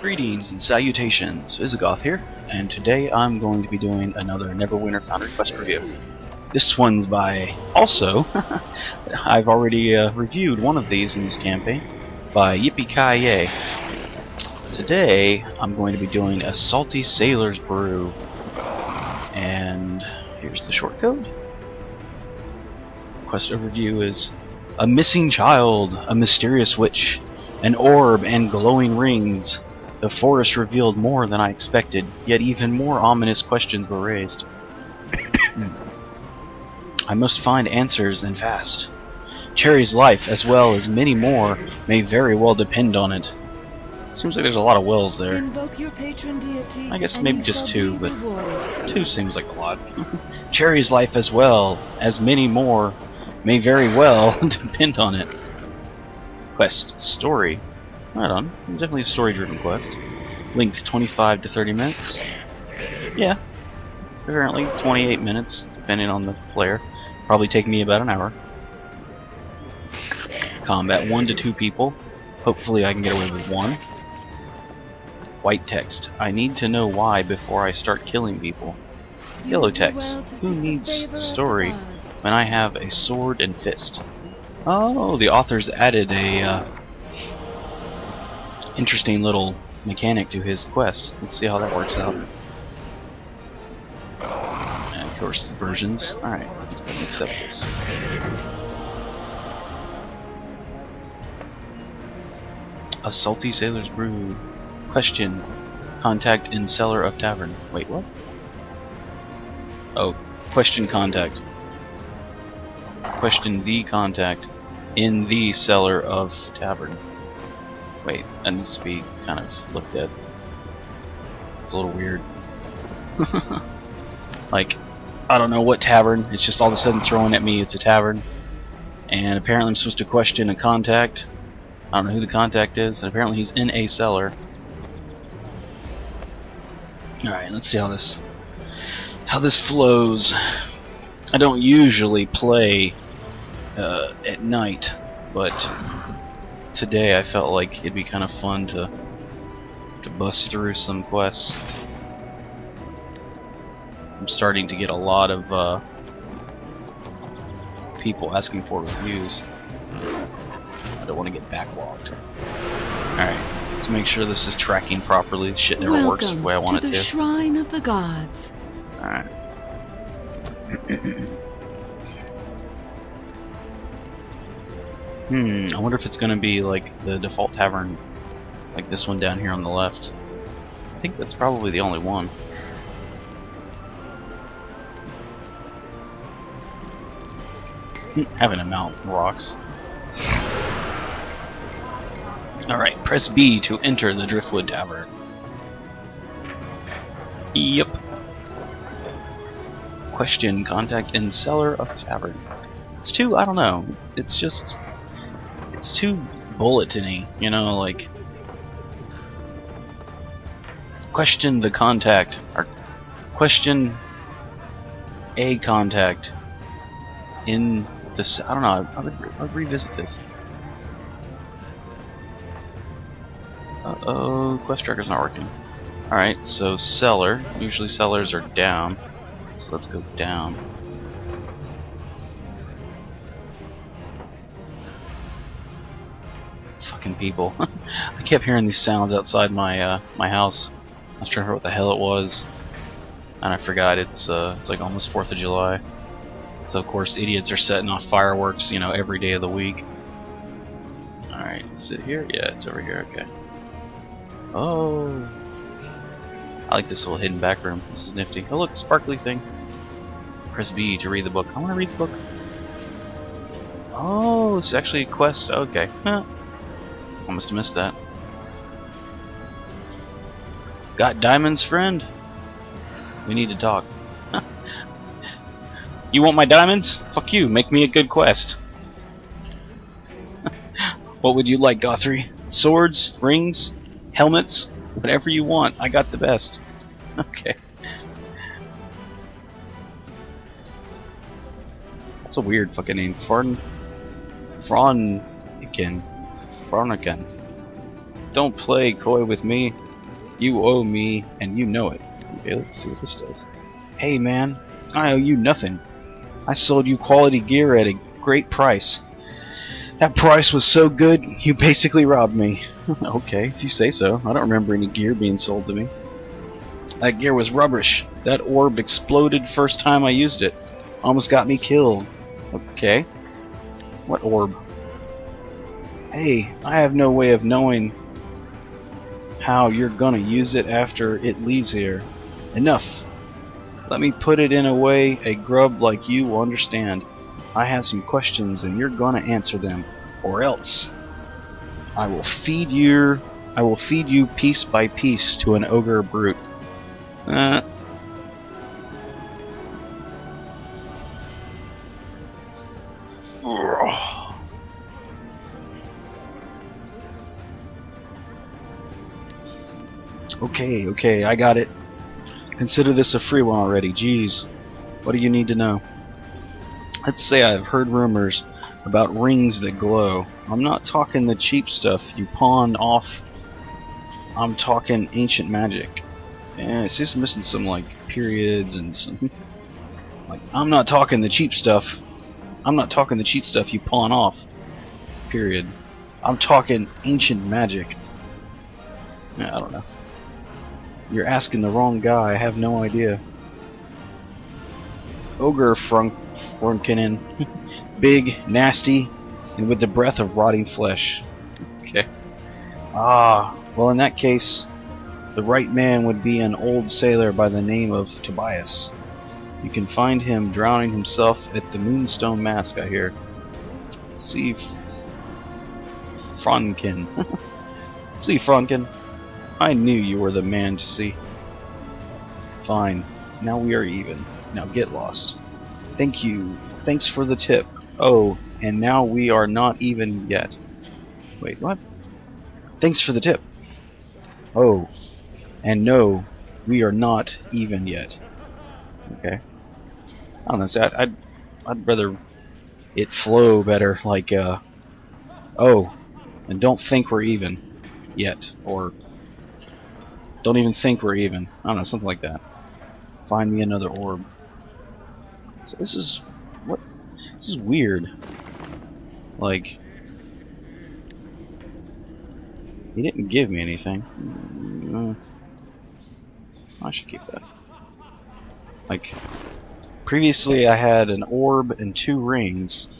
Greetings and salutations, Visigoth here, and today I'm going to be doing another Neverwinter Foundry Quest review. This one's by, also, I've already reviewed one of these in this campaign, by Yipykaye. Today, I'm going to be doing a Salty Sailor's Brew, and here's the shortcode. Quest overview is: a missing child, a mysterious witch, an orb and glowing rings. The forest revealed more than I expected, yet even more ominous questions were raised. I must find answers, and fast. Cherry's life, as well as many more, may very well depend on it. Seems like there's a lot of wells there. Invoke your patron deity, I guess maybe just two, but two seems like a lot. Cherry's life, as well as many more, may very well depend on it. Quest story. Right on. Definitely a story-driven quest. Length 25 to 30 minutes. Yeah. Apparently 28 minutes, depending on the player. Probably take me about an hour. Combat 1 to 2 people. Hopefully I can get away with 1. White text. I need to know why before I start killing people. Yellow text. Who needs story when I have a sword and fist? Oh, the authors added a interesting little mechanic to his quest. Let's see how that works out. And of course, the versions. Alright, let's go and accept this. A Salty Sailor's Brew. Question. Contact in cellar of tavern. Wait, what? Oh, question contact. Question the contact in the cellar of tavern. Wait, that needs to be kind of looked at. It's a little weird. Like, I don't know what tavern, it's just all of a sudden throwing at me it's a tavern. And apparently I'm supposed to question a contact. I don't know who the contact is, and apparently he's in a cellar. Alright, let's see how this flows. I don't usually play at night, but today I felt like it'd be kind of fun to bust through some quests. I'm starting to get a lot of people asking for reviews. I don't want to get backlogged. Alright, let's make sure this is tracking properly. This shit never works the way I want it to. Welcome to the Shrine of the Gods. Alright. I wonder if it's gonna be like the default tavern, like this one down here on the left. I think that's probably the only one. Having to mount rocks. Alright, press B to enter the Driftwood Tavern. Yep. Question, contact in cellar of tavern. It's too, I don't know, it's just, it's too bulletin-y, you know, like, question the contact, or question a contact in this, I don't know, I would revisit this. Uh-oh, quest tracker's not working. Alright, so cellar, usually cellars are down, so let's go down. Fucking people. I kept hearing these sounds outside my my house. I was trying to remember what the hell it was, and I forgot it's like almost 4th of July. So of course idiots are setting off fireworks, you know, every day of the week. Alright, is it here? Yeah, it's over here, okay. Oh, I like this little hidden back room. This is nifty. Oh look, a sparkly thing. Press B to read the book. I want to read the book. Oh, it's actually a quest. Okay. Huh. I must have missed that. Got diamonds, friend? We need to talk. You want my diamonds? Fuck you. Make me a good quest. What would you like, Gothry? Swords? Rings? Helmets? Whatever you want. I got the best. Okay. That's a weird fucking name. Fronican. Don't play coy with me. You owe me, and you know it. Okay, let's see what this does. Hey man, I owe you nothing. I sold you quality gear at a great price. That price was so good, you basically robbed me. Okay, if you say so. I don't remember any gear being sold to me. That gear was rubbish. That orb exploded first time I used it. Almost got me killed. Okay. What orb? Hey, I have no way of knowing how you're gonna use it after it leaves here. Enough. Let me put it in a way a grub like you will understand. I have some questions and you're gonna answer them, or else I will feed you piece by piece to an ogre brute. Okay, I got it. Consider this a free one already. Jeez. What do you need to know? Let's say I've heard rumors about rings that glow. I'm not talking the cheap stuff you pawn off. I'm talking ancient magic. It's just missing some like periods and some like I'm not talking the cheap stuff. I'm not talking the cheap stuff you pawn off. Period. I'm talking ancient magic. I don't know. You're asking the wrong guy. I have no idea. Ogre Frunkinen. Big, nasty, and with the breath of rotting flesh. Okay. Well in that case, the right man would be an old sailor by the name of Tobias. You can find him drowning himself at the Moonstone Mask, I hear. See Franken. See Franken. I knew you were the man to see. Fine. Now we are even. Now get lost. Thank you. Thanks for the tip. Oh, and now we are not even yet. Wait, what? Thanks for the tip. Oh, and no, we are not even yet. Okay. I don't know. So I'd rather it flow better. Like, oh, and don't think we're even yet, or don't even think we're even. I don't know, something like that. Find me another orb. So this is what? This is weird. Like, he didn't give me anything. I should keep that. Like, previously I had an orb and 2 rings,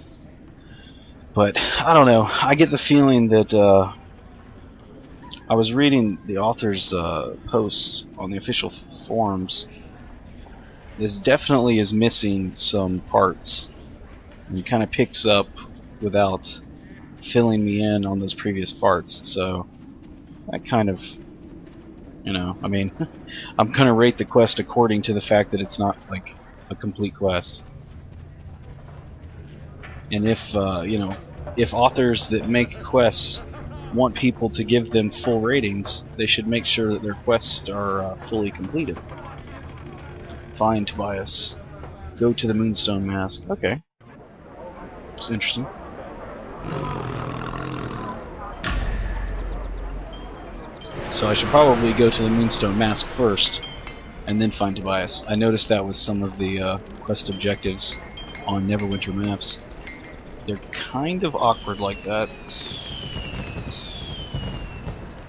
but I don't know. I get the feeling that I was reading the author's posts on the official forums. This definitely is missing some parts, and it kind of picks up without filling me in on those previous parts. So that kind of, you know, I mean, I'm gonna rate the quest according to the fact that it's not like a complete quest. And if you know, if authors that make quests want people to give them full ratings, they should make sure that their quests are fully completed. Find Tobias. Go to the Moonstone Mask. Okay. It's interesting. So I should probably go to the Moonstone Mask first, and then find Tobias. I noticed that was some of the quest objectives on Neverwinter maps. They're kind of awkward like that.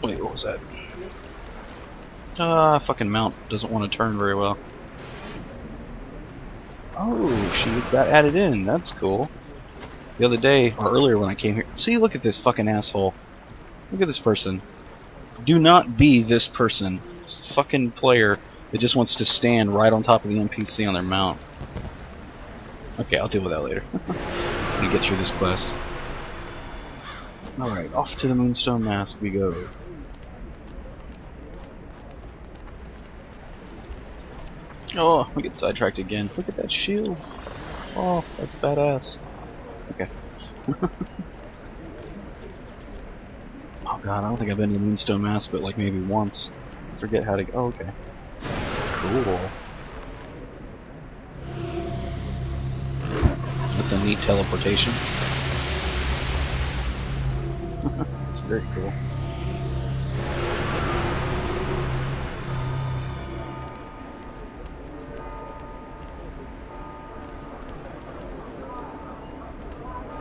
Wait, what was that? Fucking mount doesn't want to turn very well. Oh, she got added in. That's cool. The other day, or earlier when I came here... See, look at this fucking asshole. Look at this person. Do not be this person. This fucking player that just wants to stand right on top of the NPC on their mount. Okay, I'll deal with that later. Let me get through this quest. Alright, off to the Moonstone Mask we go. Oh, we get sidetracked again. Look at that shield. Oh, that's badass. Okay. Oh god, I don't think I've been to the Moonstone Mask, but like maybe once. I forget how to... Oh, okay. Cool. That's a neat teleportation. It's very cool.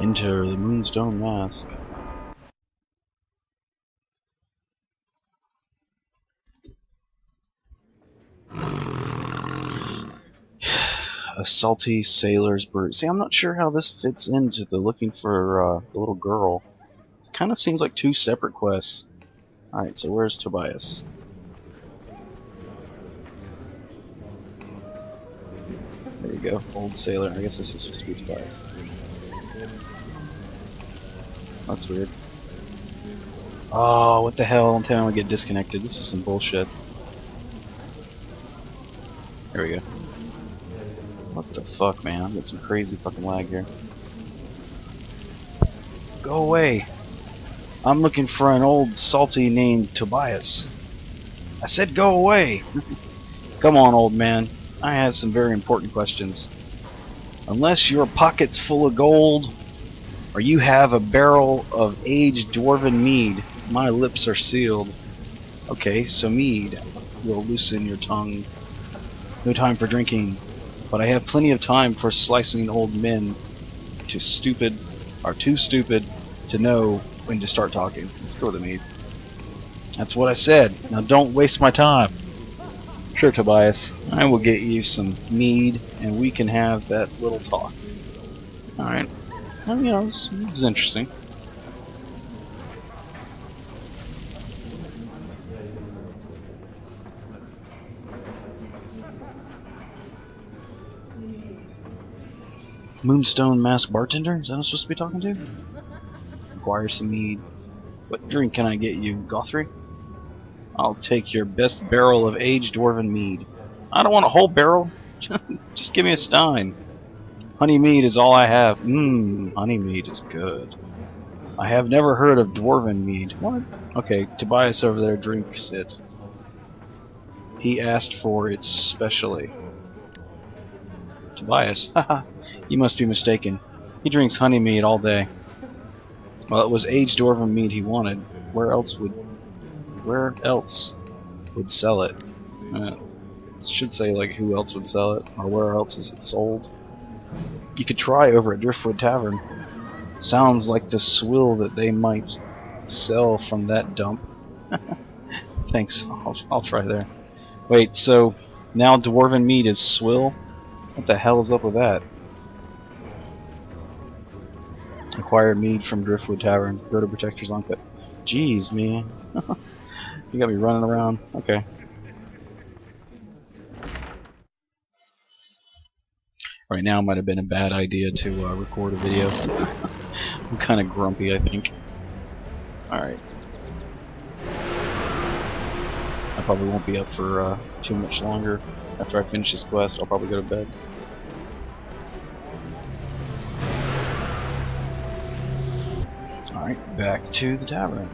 Enter the Moonstone Mask. A salty sailor's brew. See, I'm not sure how this fits into the looking for the little girl. It kind of seems like two separate quests. Alright, so where's Tobias? There you go, old sailor. I guess this is supposed to be Tobias. That's weird. Oh, what the hell? Don't tell me I'm gonna get disconnected. This is some bullshit. There we go. What the fuck, man? I'm getting some crazy fucking lag here. Go away! I'm looking for an old salty named Tobias. I said go away! Come on, old man. I have some very important questions. Unless your pocket's full of gold, or you have a barrel of aged dwarven mead, my lips are sealed. Okay, so mead will loosen your tongue. No time for drinking, but I have plenty of time for slicing old men too stupid to know when to start talking. Let's go to the mead. That's what I said. Now don't waste my time. Sure, Tobias. I will get you some mead, and we can have that little talk. Alright. Well, you know, this is interesting. Moonstone Mask Bartender? Is that what I'm supposed to be talking to? Acquire some mead. What drink can I get you, Gothry? I'll take your best barrel of aged dwarven mead. I don't want a whole barrel. Just give me a stein. Honey mead is all I have. Honey mead is good. I have never heard of dwarven mead. What? Okay, Tobias over there drinks it. He asked for it specially. Tobias, haha, you must be mistaken. He drinks honey mead all day. Well, it was aged dwarven mead he wanted. Where else would sell it? It should say like who else would sell it, or where else is it sold. You could try over at Driftwood Tavern. Sounds like the swill that they might sell from that dump. Thanks, I'll try there. Wait, so now dwarven mead is swill? What the hell is up with that? Acquire mead from Driftwood Tavern. Go to Protector's Uncut. Jeez, man. You got me running around. Okay. Right now might have been a bad idea to record a video. I'm kind of grumpy, I think. Alright. I probably won't be up for too much longer. After I finish this quest, I'll probably go to bed. Alright, back to the tavern.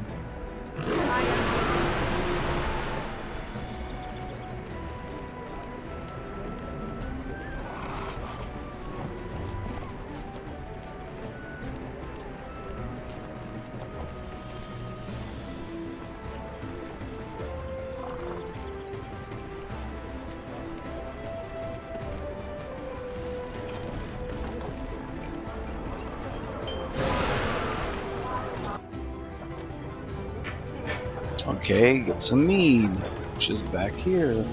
Okay, get some mead, which is back here.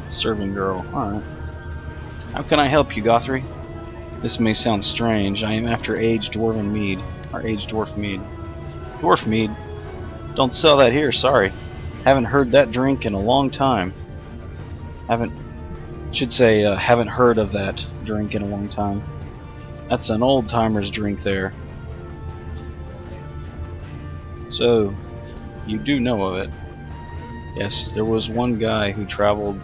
Serving girl, alright. How can I help you, Gothry? This may sound strange. I am after aged dwarven mead. Or aged dwarf mead. Dwarf mead? Don't sell that here, sorry. Haven't heard that drink in a long time. Haven't heard of that drink in a long time. That's an old timer's drink there. So, you do know of it. Yes, there was one guy who traveled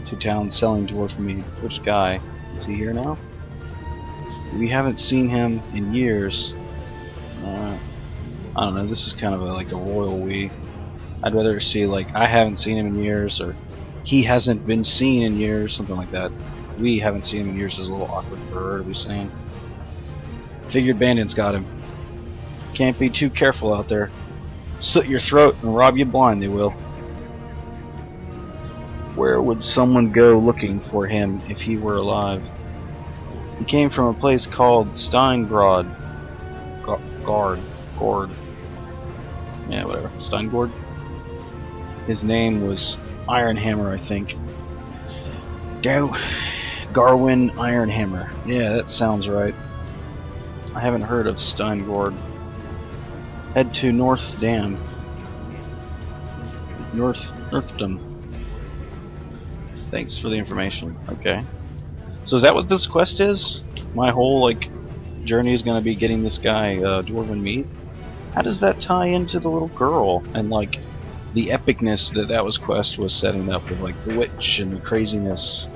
to town selling dwarf mead. Which guy? Is he here now? We haven't seen him in years. I don't know, this is kind of like a royal we. I'd rather see like, I haven't seen him in years, or he hasn't been seen in years, something like that. We haven't seen him in years is a little awkward for her to be saying. Figured bandits got him. Can't be too careful out there. Slit your throat and rob you blind, they will. Where would someone go looking for him if he were alive? He came from a place called Steingord. Gord. Yeah, whatever. Steingord? His name was Ironhammer, I think. Garwin Ironhammer. Yeah, that sounds right. I haven't heard of Steingord. Head to Northdam. Northdam. Thanks for the information. Okay. So is that what this quest is? My whole, like, journey is gonna be getting this guy, Dwarven Meat? How does that tie into the little girl? And, like, the epicness that was quest was setting up with, like, the witch and the craziness.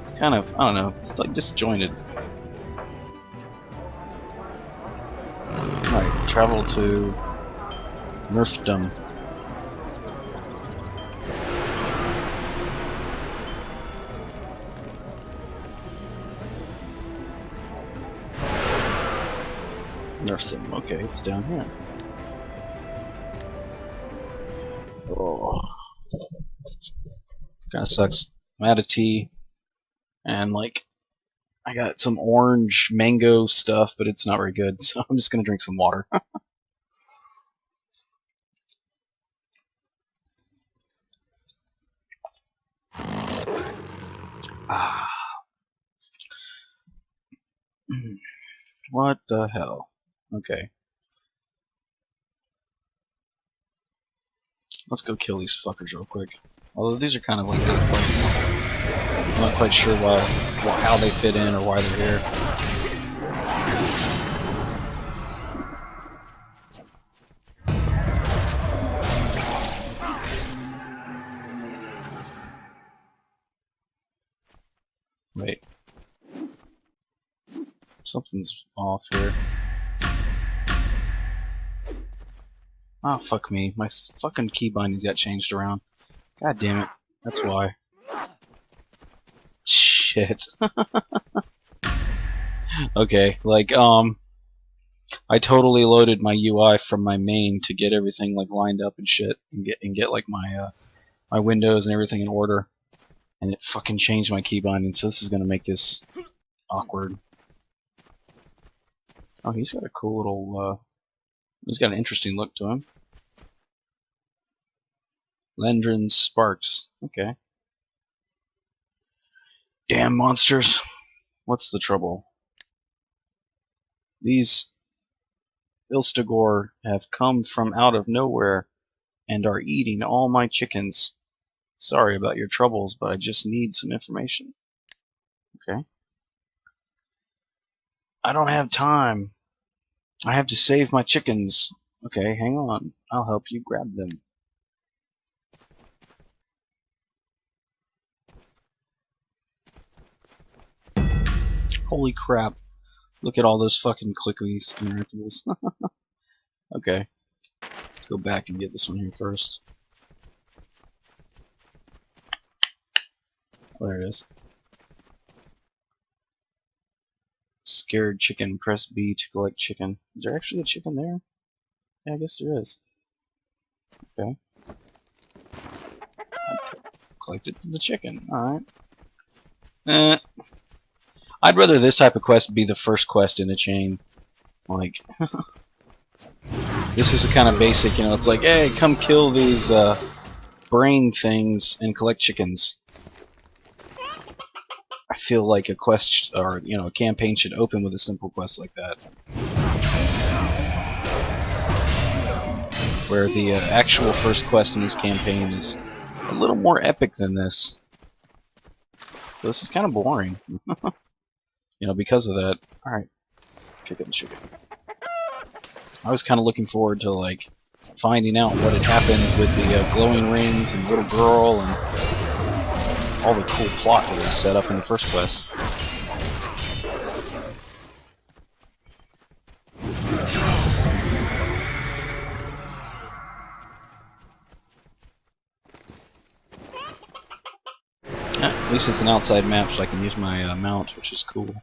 It's kind of, I don't know, it's, like, disjointed. Alright, travel to Nerfdom. Nerfdom, okay, it's down here. Oh. Kinda sucks. I'm out of tea, and, like, I got some orange mango stuff, but it's not very good, so I'm just gonna drink some water. Ah. What the hell? Okay. Let's go kill these fuckers real quick. Although these are kind of like good points. I'm not quite sure how they fit in or why they're here. Wait. Something's off here. Ah, fuck me. My fucking key bindings got changed around. God damn it. That's why. Shit. Okay, like, I totally loaded my UI from my main to get everything, like, lined up and shit, and get like, my, my windows and everything in order. And it fucking changed my key binding, so this is gonna make this awkward. Oh, he's got a cool little, he's got an interesting look to him. Lendrin's Sparks. Okay. Damn monsters. What's the trouble? These Ilstigor have come from out of nowhere and are eating all my chickens. Sorry about your troubles, but I just need some information. Okay. I don't have time. I have to save my chickens. Okay, hang on. I'll help you grab them. Holy crap. Look at all those fucking clickies and interactables. Okay. Let's go back and get this one here first. Oh, there it is. Scared chicken. Press B to collect chicken. Is there actually a chicken there? Yeah, I guess there is. Okay. I collected the chicken. Alright. I'd rather this type of quest be the first quest in the chain. Like, this is a kind of basic, you know, it's like, hey, come kill these brain things and collect chickens. I feel like a quest, or, you know, a campaign should open with a simple quest like that. Where the actual first quest in this campaign is a little more epic than this. So this is kind of boring. You know, because of that. Alright. Kick it and shoot it. I was kind of looking forward to, like, finding out what had happened with the glowing rings and little girl and all the cool plot that was set up in the first quest. At least it's an outside map, so I can use my mount, which is cool.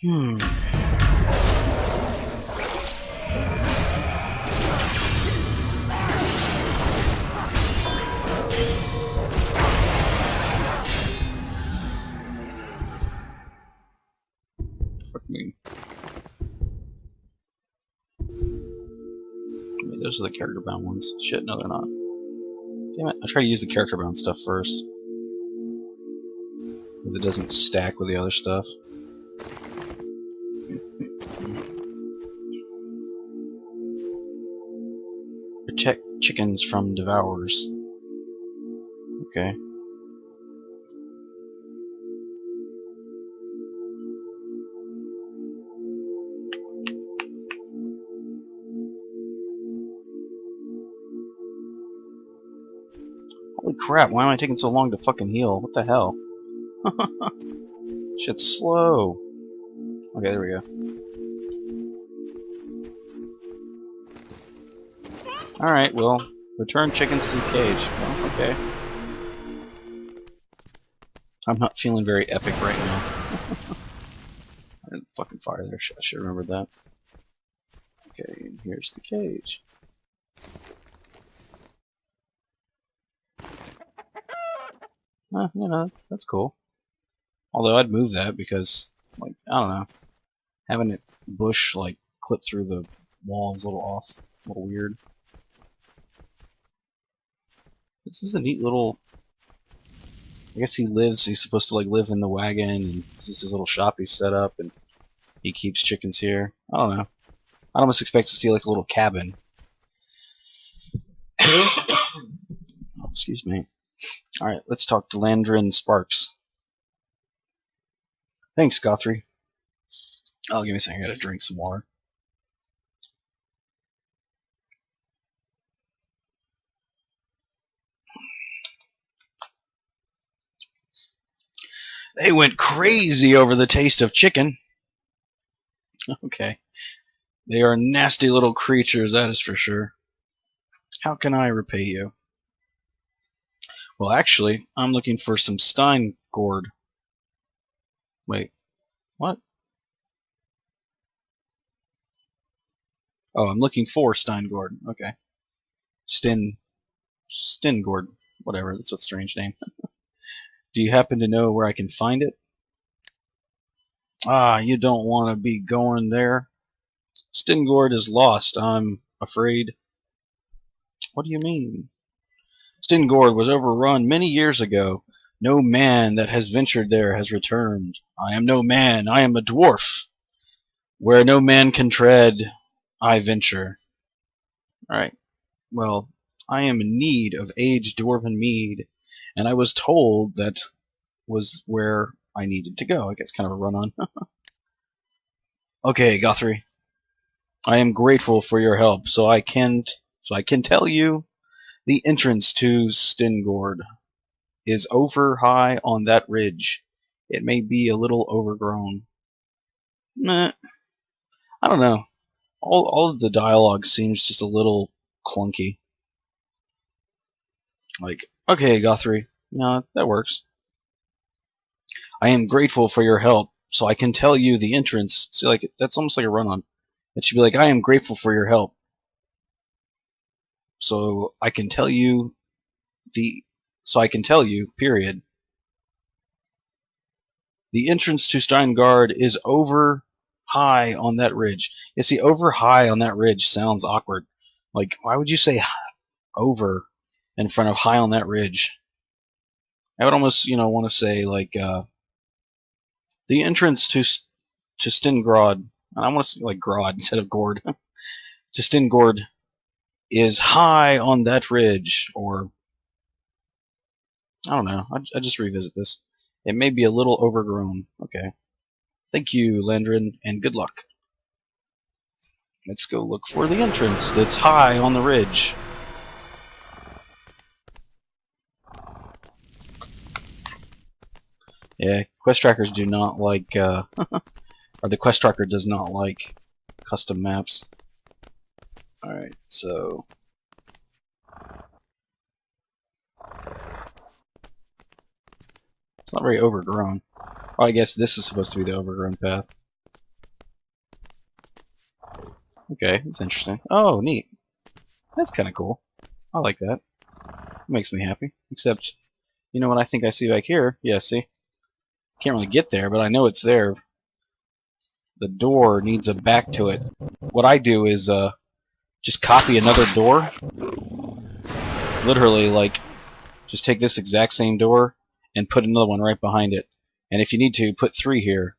Hmm. Fuck me. Okay, those are the character bound ones. Shit, no, they're not. Damn it! I try to use the character bound stuff first, because it doesn't stack with the other stuff. Protect chickens from devourers. Okay. Holy crap, why am I taking so long to fucking heal? What the hell? Shit's slow. Okay, there we go. Alright, well, return chickens to the cage. Well, okay. I'm not feeling very epic right now. I didn't fucking fire there. I should remember that. Okay, and here's the cage. You know, that's cool. Although I'd move that because, like, I don't know, having it bush, like, clip through the wall is a little off, a little weird. This is a neat little... I guess he's supposed to, like, live in the wagon, and this is his little shop he's set up, and he keeps chickens here. I don't know. I'd almost expect to see, like, a little cabin. Oh, excuse me. Alright, let's talk to Landrin Sparks. Thanks, Guthrie. Oh, give me a second. I gotta drink some water. They went crazy over the taste of chicken. Okay. They are nasty little creatures, that is for sure. How can I repay you? Well, actually, I'm looking for some Steingord. Wait, what? Oh, I'm looking for Steingord. Okay. Stengord. Whatever, that's a strange name. Do you happen to know where I can find it? Ah, you don't want to be going there. Stengord is lost, I'm afraid. What do you mean? Stengord was overrun many years ago. No man that has ventured there has returned. I am no man, I am a dwarf. Where no man can tread, I venture. Alright, well, I am in need of aged dwarven mead, and I was told that was where I needed to go. I guess kind of a run-on. Okay, Guthrie. I am grateful for your help, so I can tell you the entrance to Stengord is over high on that ridge. It may be a little overgrown. Meh. I don't know. All of the dialogue seems just a little clunky. Like, okay, Guthrie. No, that works. I am grateful for your help, so I can tell you the entrance. See, like, that's almost like a run-on. It should be like, I am grateful for your help, so I can tell you period. The entrance to Steingard is over high on that ridge. You see, over high on that ridge sounds awkward. Like, why would you say over in front of high on that ridge? I would almost, want to say, like, the entrance to Stengrod, and I want to say, like, Grod instead of Gord, to Stengord is high on that ridge, or, I don't know, I just revisit this. It may be a little overgrown. Okay. Thank you, Landrin, and good luck. Let's go look for the entrance that's high on the ridge. Yeah, quest trackers do not like, or the quest tracker does not like custom maps. Alright, so... It's not very overgrown. Oh, I guess this is supposed to be the overgrown path. Okay, that's interesting. Oh, neat. That's kind of cool. I like that. It makes me happy. Except, you know what I think I see back here? Yeah, see? Can't really get there, but I know it's there. The door needs a back to it. What I do is just copy another door. Literally, like, just take this exact same door and put another one right behind it. And if you need to, put 3 here.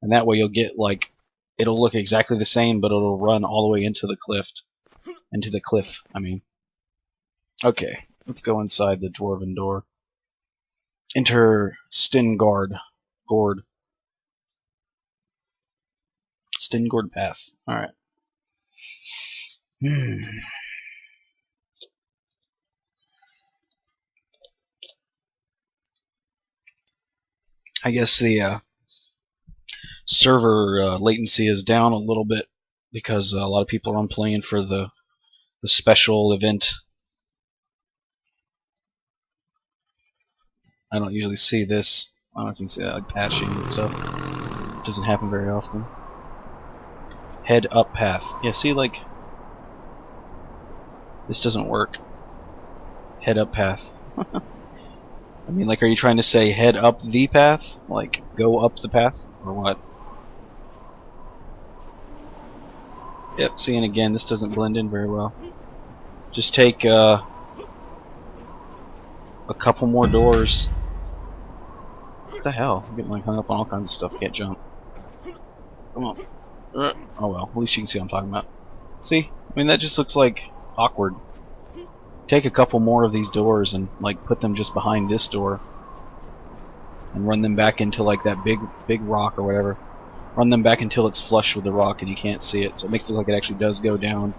And that way you'll get, like, it'll look exactly the same, but it'll run all the way into the cliff. Into the cliff, I mean. Okay, let's go inside the dwarven door. Enter Stingard. Gord. Stingard path. Alright. I guess the server latency is down a little bit because a lot of people are playing for the special event. I don't usually see this. I don't know if you can see that, like patching and stuff. It doesn't happen very often. Head up path. Yeah, see, like, this doesn't work. Head up path. I mean, like, are you trying to say head up the path? Like, go up the path? Or what? Yep, see, and again, this doesn't blend in very well. Just take a couple more doors. What the hell? I'm getting like hung up on all kinds of stuff. Can't jump. Come on. Oh well, at least you can see what I'm talking about. See? I mean, that just looks like awkward. Take a couple more of these doors and like put them just behind this door. And run them back into like that big rock or whatever. Run them back until it's flush with the rock and you can't see it. So it makes it look like it actually does go down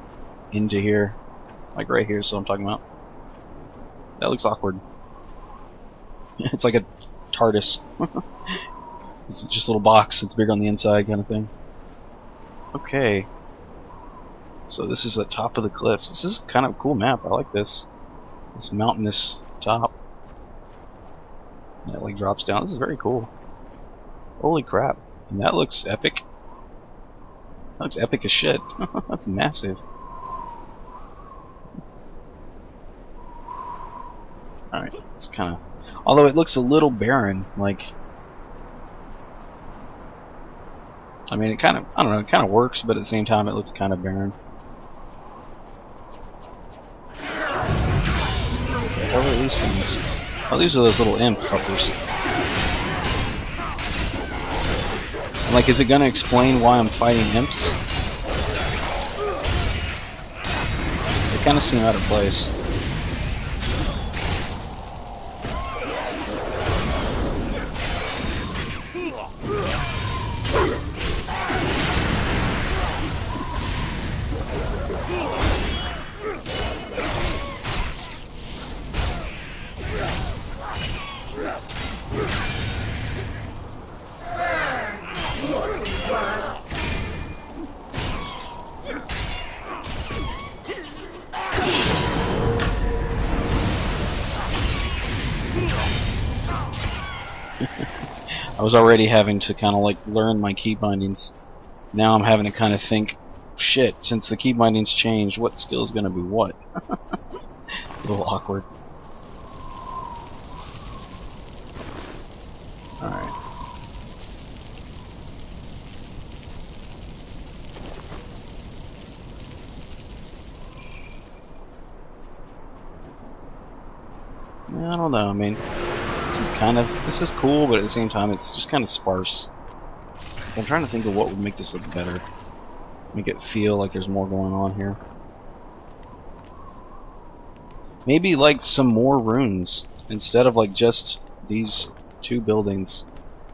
into here. Like right here, so I'm talking about. That looks awkward. It's like a TARDIS. It's just a little box, it's bigger on the inside kind of thing. Okay. So this is the top of the cliffs. This is kind of a cool map. I like this. This mountainous top. That like drops down. This is very cool. Holy crap. And that looks epic. That looks epic as shit. That's massive. Alright, it's kind of... Although it looks a little barren, like... I mean, it kind of... I don't know, it kind of works, but at the same time it looks kind of barren. What are these things? Oh, these are those little imp fuckers. Like, is it gonna explain why I'm fighting imps? They kind of seem out of place. I was already having to kind of like learn my key bindings. Now I'm having to kind of think, shit, since the key bindings changed, what skill is going to be what? It's a little awkward. Alright. Yeah, I don't know, I mean... This is cool, but at the same time it's just kind of sparse. I'm trying to think of what would make this look better. Make it feel like there's more going on here. Maybe like some more runes. Instead of like just these 2 buildings.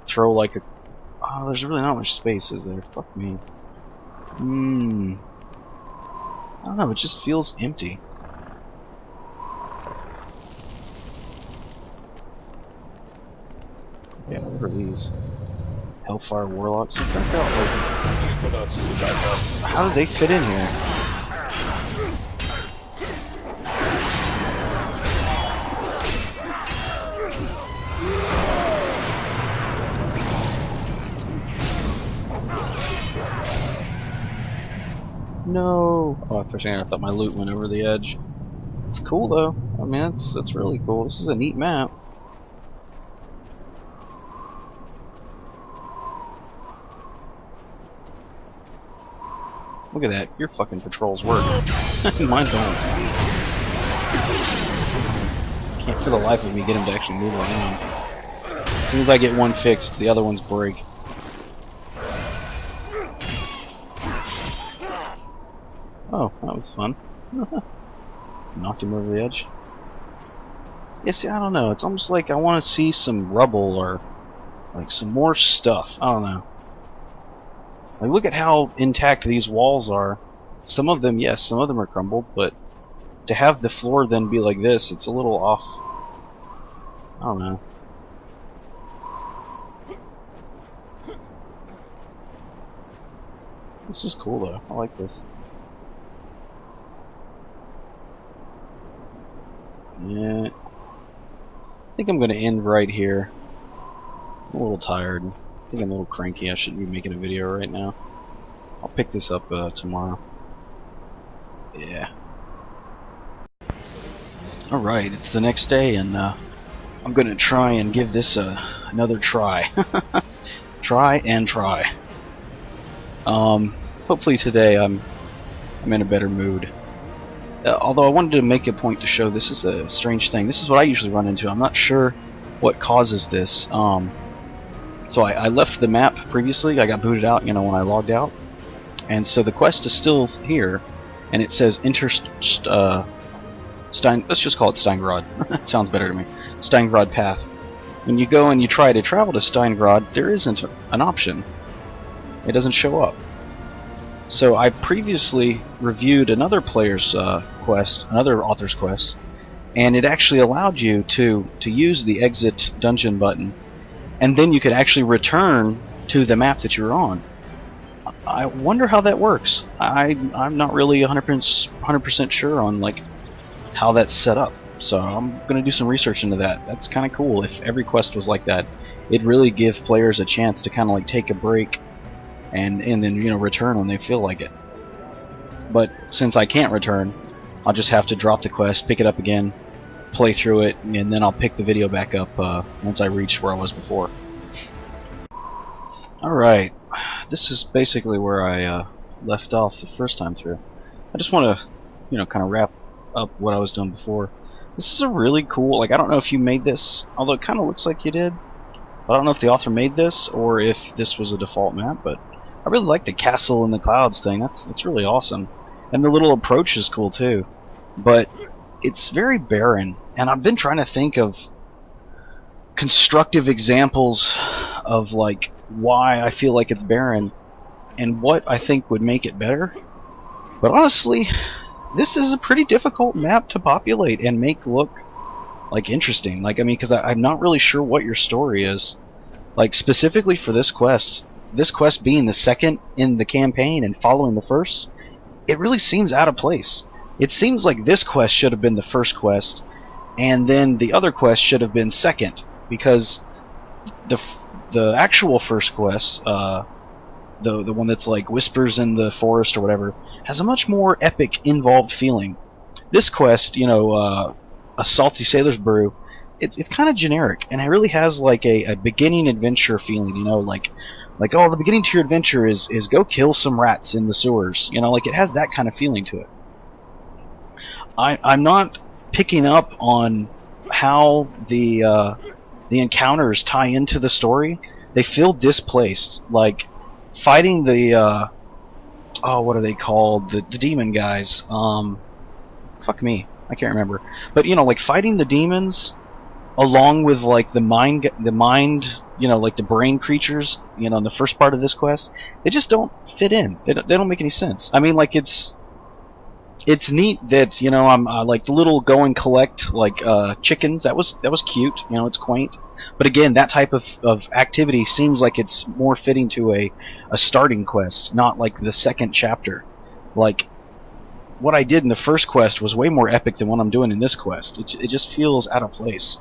Throw like a... Oh, there's really not much space, is there? Fuck me. I don't know, it just feels empty. Yeah, what are these? Hellfire Warlocks? How did they fit in here? No. go. Oh, for a second I thought my loot went over the edge. It's cool though. I mean, it's really cool. This is a neat map. Look at that. Your fucking patrols work. Mine don't. Can't for the life of me get him to actually move around. As soon as I get one fixed, the other ones break. Oh, that was fun. Knocked him over the edge. Yeah, see, I don't know. It's almost like I want to see some rubble or like some more stuff. I don't know. Like, look at how intact these walls are. Some of them, yes, some of them are crumbled, but to have the floor then be like this, it's a little off. I don't know. This is cool though. I like this. Yeah. I think I'm going to end right here. I'm a little tired. I think I'm a little cranky. I shouldn't be making a video right now. I'll pick this up tomorrow. Yeah. Alright, it's the next day, and I'm going to try and give this another try. Try and try. Hopefully today I'm in a better mood. Although I wanted to make a point to show this is a strange thing. This is what I usually run into. I'm not sure what causes this. So I left the map previously. I got booted out, you know, when I logged out. And so the quest is still here, and it says let's just call it Steingrad. It sounds better to me. Steingrad path. When you go and you try to travel to Steingrad, there isn't an option. It doesn't show up. So I previously reviewed another player's quest, another author's quest, and it actually allowed you to use the exit dungeon button, and then you could actually return to the map that you're on. I wonder how that works. I'm not really 100% sure on like how that's set up. So I'm gonna do some research into that. That's kind of cool. If every quest was like that, it'd really give players a chance to kind of like take a break and then, you know, return when they feel like it. But since I can't return, I'll just have to drop the quest, pick it up again, play through it, and then I'll pick the video back up once I reach where I was before. Alright, this is basically where I left off the first time through. I just want to, you know, kind of wrap up what I was doing before. This is a really cool, like, I don't know if you made this, although it kind of looks like you did. I don't know if the author made this or if this was a default map, but I really like the castle in the clouds thing. That's really awesome. And the little approach is cool too. But it's very barren, and I've been trying to think of constructive examples of like why I feel like it's barren and what I think would make it better. But honestly, this is a pretty difficult map to populate and make look like interesting. Like, I mean, because I'm not really sure what your story is. Like, specifically for this quest being the second in the campaign and following the first, it really seems out of place. It seems like this quest should have been the first quest, and then the other quest should have been second, because the actual first quest, the one that's like Whispers in the Forest or whatever, has a much more epic, involved feeling. This quest, you know, a Salty Sailor's Brew, it's kind of generic, and it really has like a beginning adventure feeling, you know, like oh, the beginning to your adventure is go kill some rats in the sewers, you know, like it has that kind of feeling to it. I'm not picking up on how the encounters tie into the story. They feel displaced, like fighting the oh, what are they called? The demon guys. Fuck me, I can't remember. But you know, like fighting the demons along with like the mind, you know, like the brain creatures, you know, in the first part of this quest, they just don't fit in. They don't make any sense. I mean, like it's neat that, you know, I'm like the little go and collect like chickens. That was cute. You know, it's quaint. But again, that type of activity seems like it's more fitting to a starting quest, not like the second chapter. Like what I did in the first quest was way more epic than what I'm doing in this quest. It just feels out of place.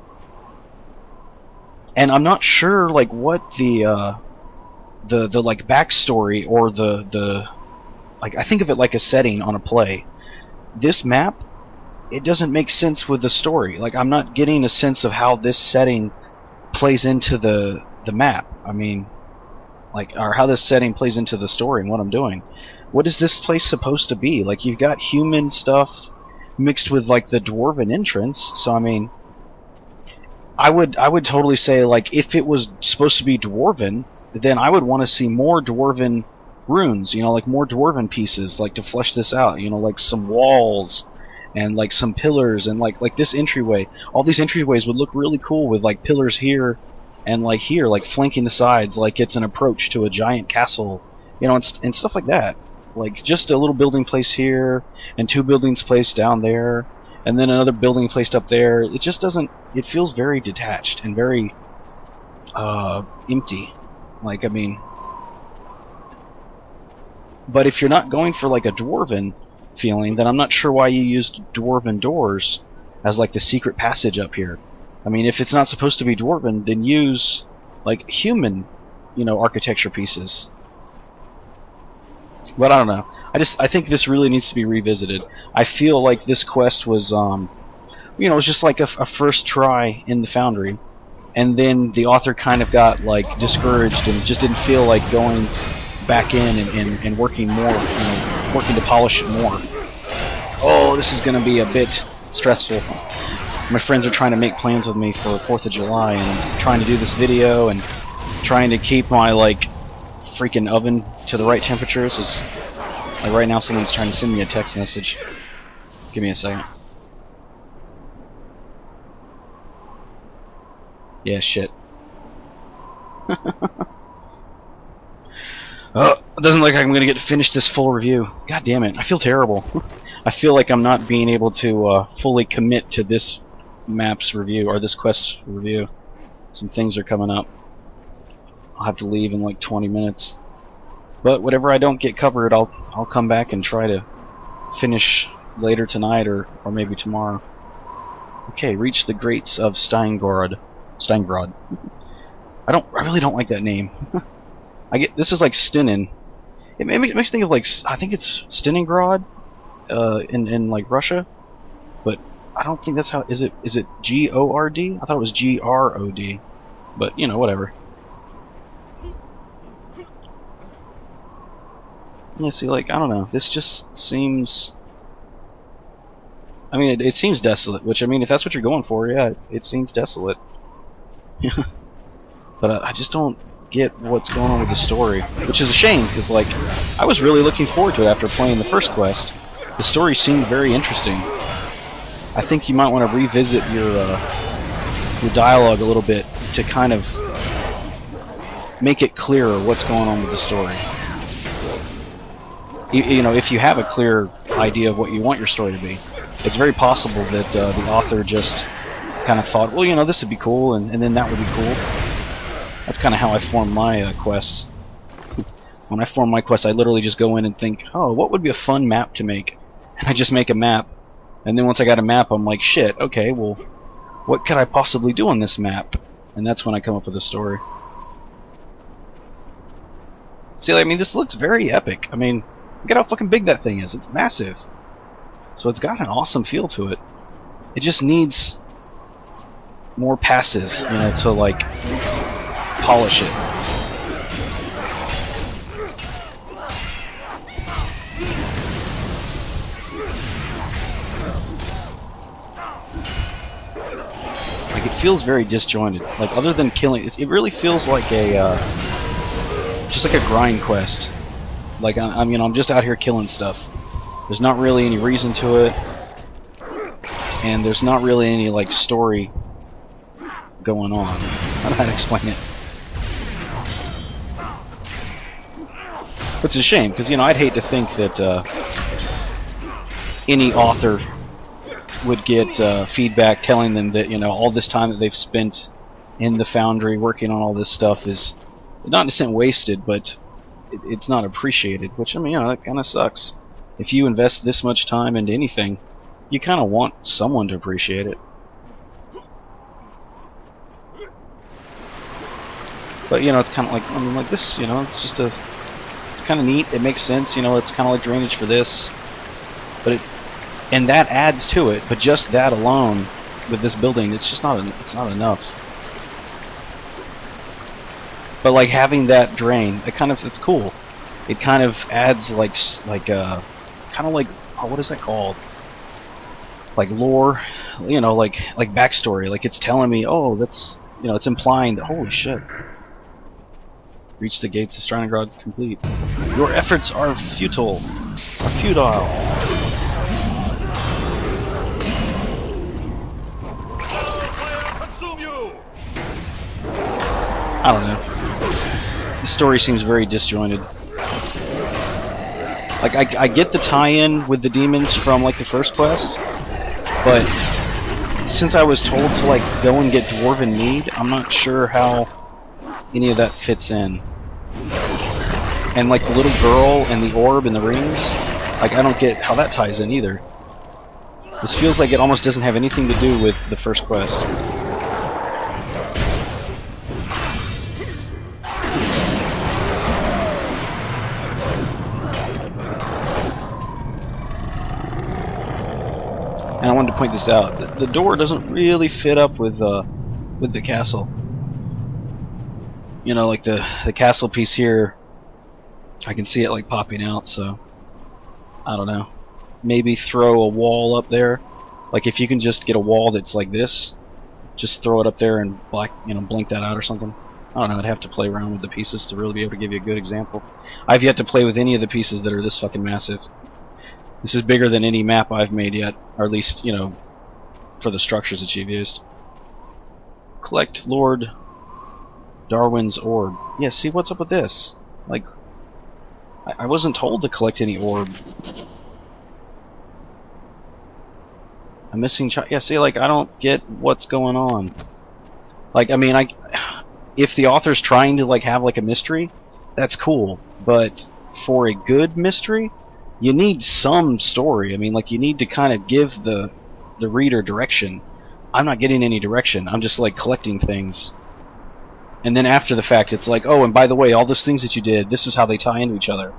And I'm not sure like what the like backstory or the like, I think of it like a setting on a play. This map, it doesn't make sense with the story. Like, I'm not getting a sense of how this setting plays into the map. I mean, like, or how this setting plays into the story and what I'm doing. What is this place supposed to be? Like, you've got human stuff mixed with, like, the dwarven entrance. So I mean, I would totally say, like, if it was supposed to be dwarven, then I would want to see more dwarven runes, you know, like more dwarven pieces, like, to flesh this out, you know, like some walls and like some pillars, and like this entryway. All these entryways would look really cool with like pillars here and like here, like flanking the sides, like it's an approach to a giant castle, you know, and stuff like that. Like just a little building place here and two buildings placed down there, and then another building placed up there. It just doesn't. It feels very detached and very empty. Like, I mean, but if you're not going for like a dwarven feeling, then I'm not sure why you used dwarven doors as like the secret passage up here. I mean, if it's not supposed to be dwarven, then use like human, you know, architecture pieces. But I don't know. I think this really needs to be revisited. I feel like this quest was, you know, it was just like a first try in the Foundry, and then the author kind of got like discouraged and just didn't feel like going back in and working more, you know, working to polish it more. Oh, this is going to be a bit stressful. My friends are trying to make plans with me for 4th of July, and I'm trying to do this video and trying to keep my like freaking oven to the right temperatures. Like right now someone's trying to send me a text message. Give me a second. Yeah, shit. It doesn't look like I'm going to get to finish this full review. God damn it, I feel terrible. I feel like I'm not being able to fully commit to this map's review, or this quest's review. Some things are coming up. I'll have to leave in like 20 minutes. But whatever I don't get covered, I'll come back and try to finish later tonight or maybe tomorrow. Okay, reach the Grates of Steingrod. I really don't like that name. This is like Stinin. It makes me think of like, I think it's Stalingrad in like Russia, but I don't think that's how. Is it G-O-R-D? I thought it was G-R-O-D, but you know, whatever. Yeah, see, like, I don't know. This just seems. I mean, it seems desolate. Which, I mean, if that's what you're going for, yeah, it seems desolate. But I just don't get what's going on with the story, which is a shame, because like I was really looking forward to it after playing the first quest. The story seemed very interesting. I think you might want to revisit your dialogue a little bit to kind of make it clearer what's going on with the story. You know, if you have a clear idea of what you want your story to be, it's very possible that the author just kind of thought, well, you know, this would be cool, and then that would be cool. That's kind of how I form my quests. When I form my quests, I literally just go in and think, oh, what would be a fun map to make? And I just make a map. And then once I got a map, I'm like, shit, okay, well, what could I possibly do on this map? And that's when I come up with a story. See, I mean, this looks very epic. I mean, look at how fucking big that thing is. It's massive. So it's got an awesome feel to it. It just needs more passes, you know, to like polish it. Like, it feels very disjointed. Like, other than killing, it really feels like a just like a grind quest. Like, I'm you know, I'm just out here killing stuff. There's not really any reason to it, and there's not really any like story going on. I don't know how to explain it. Which is a shame, because, you know, I'd hate to think that any author would get feedback telling them that, you know, all this time that they've spent in the Foundry working on all this stuff is not in a sense wasted, but it's not appreciated, which, I mean, you know, that kind of sucks. If you invest this much time into anything, you kind of want someone to appreciate it. But, you know, it's kind of like, I mean, like this, you know, it's it's kind of neat. It makes sense, you know. It's kind of like drainage for this, but and that adds to it. But just that alone, with this building, it's just not enough. But like having that drain, it's cool. It kind of adds kind of like, oh, what is that called? Like lore, you know, like backstory. Like it's telling me, oh, that's, you know, it's implying that, holy shit. Reach the gates of Stalingrad complete. Your efforts are futile. Futile. I don't know. The story seems very disjointed. Like I get the tie-in with the demons from like the first quest, but since I was told to like go and get Dwarven Mead, I'm not sure how any of that fits in. And like the little girl and the orb and the rings, like I don't get how that ties in either. This feels like it almost doesn't have anything to do with the first quest. And I wanted to point this out. The door doesn't really fit up with the castle. You know, like the castle piece here, I can see it like popping out, so I don't know. Maybe throw a wall up there. Like if you can just get a wall that's like this, just throw it up there and blink that out or something. I don't know, I'd have to play around with the pieces to really be able to give you a good example. I've yet to play with any of the pieces that are this fucking massive. This is bigger than any map I've made yet, or at least, you know, for the structures that you've used. Collect Lord Darwin's orb. Yeah, see, what's up with this? Like, I wasn't told to collect any orb. A missing child. Yeah, see, like, I don't get what's going on. Like, I mean, if the author's trying to, like, have, like, a mystery, that's cool. But for a good mystery, you need some story. I mean, like, you need to kind of give the reader direction. I'm not getting any direction. I'm just, like, collecting things. And then after the fact, it's like, oh, and by the way, all those things that you did, this is how they tie into each other.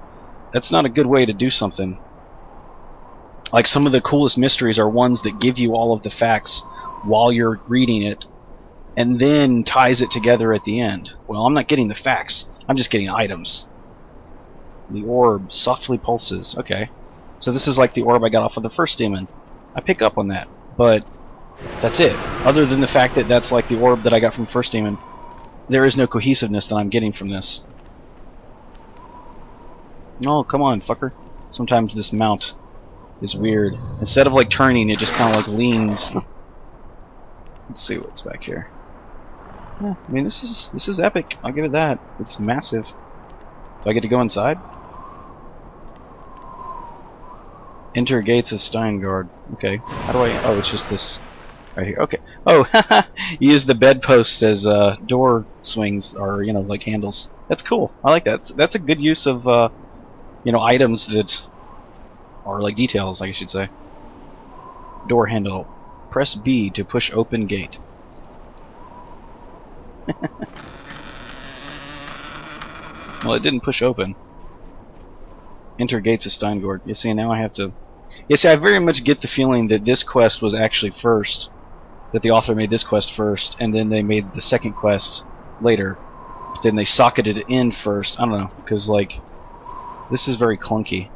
That's not a good way to do something. Like, some of the coolest mysteries are ones that give you all of the facts while you're reading it, and then ties it together at the end. Well, I'm not getting the facts. I'm just getting items. The orb softly pulses. Okay. So this is like the orb I got off of the first demon. I pick up on that, but that's it. Other than the fact that that's like the orb that I got from first demon, there is no cohesiveness that I'm getting from this. Oh, come on, fucker. Sometimes this mount is weird. Instead of like turning, it just kind of like leans. Let's see what's back here. Yeah, I mean, this is epic. I'll give it that. It's massive. Do I get to go inside? Enter gates of Steingard. Okay. How do I... Oh, it's just this right here. Okay. Oh, you use the bedposts as door swings, or, you know, like handles. That's cool. I like that. That's a good use of, you know, items that are like details, I should say. Door handle. Press B to push open gate. Well, it didn't push open. Enter gates of Steingard. You see, now I have to... You see, I very much get the feeling that this quest was actually first. That the author made this quest first, and then they made the second quest later. But then they socketed it in first. I don't know, because, like, this is very clunky.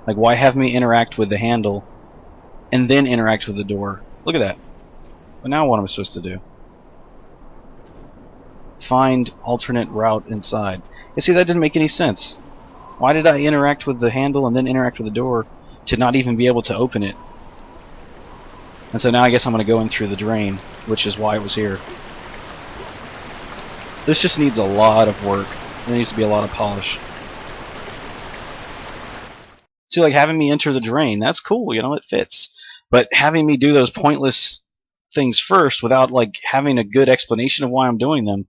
Like, why have me interact with the handle, and then interact with the door? Look at that. But now what am I supposed to do? Find alternate route inside. You see, that didn't make any sense. Why did I interact with the handle and then interact with the door to not even be able to open it? And so now I guess I'm going to go in through the drain, which is why it was here. This just needs a lot of work. There needs to be a lot of polish. See, like, having me enter the drain, that's cool, you know, it fits. But having me do those pointless things first without, like, having a good explanation of why I'm doing them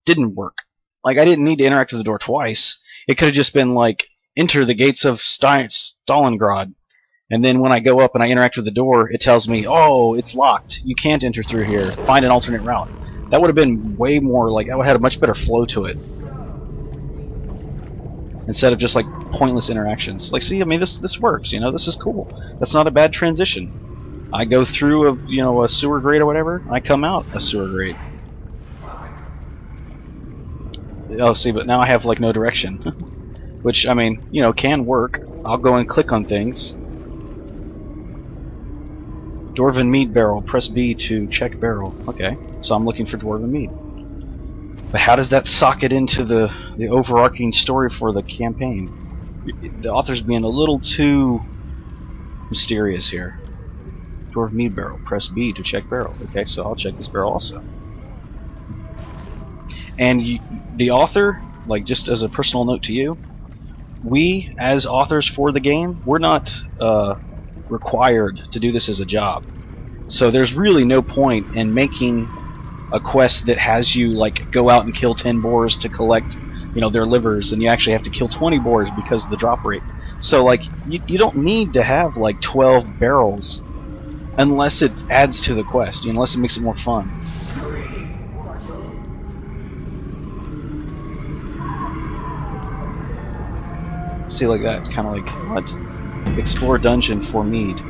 didn't work. Like, I didn't need to interact with the door twice. It could have just been like, enter the gates of Stalingrad. And then when I go up and I interact with the door, it tells me, oh, it's locked. You can't enter through here. Find an alternate route. That would have been way more, like, that would have had a much better flow to it. instead of just like pointless interactions. Like, see, I mean, this works. You know, this is cool. That's not a bad transition. I go through a sewer grate or whatever. I come out a sewer grate. Oh, see, but now I have like no direction, which, I mean, you know, can work. I'll go and click on things. Dwarven mead barrel. Press B to check barrel. Okay, so I'm looking for dwarven mead. But how does that socket into the overarching story for the campaign? The author's being a little too mysterious here. Dwarven mead barrel. Press B to check barrel. Okay, so I'll check this barrel also. And the author, like, just as a personal note to you, we, as authors for the game, we're not required to do this as a job. So there's really no point in making a quest that has you, like, go out and kill 10 boars to collect, you know, their livers, and you actually have to kill 20 boars because of the drop rate. So, like, you don't need to have, like, 12 barrels unless it adds to the quest, unless it makes it more fun. See, like that, it's kind of like, what? Explore dungeon for mead.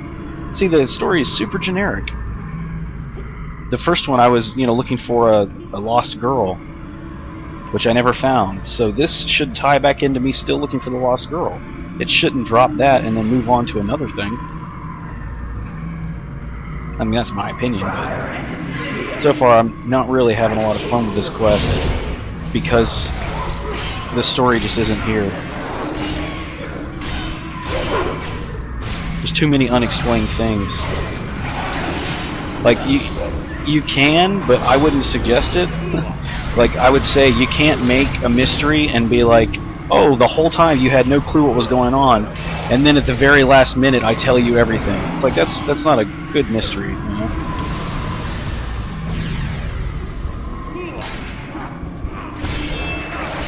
See, the story is super generic. The first one I was, you know, looking for a lost girl, which I never found. So this should tie back into me still looking for the lost girl. It shouldn't drop that and then move on to another thing. I mean, that's my opinion, but so far I'm not really having a lot of fun with this quest because the story just isn't here. There's too many unexplained things. Like, you can, but I wouldn't suggest it. Like, I would say you can't make a mystery and be like, oh, the whole time you had no clue what was going on, and then at the very last minute I tell you everything. It's like, that's not a good mystery, you know?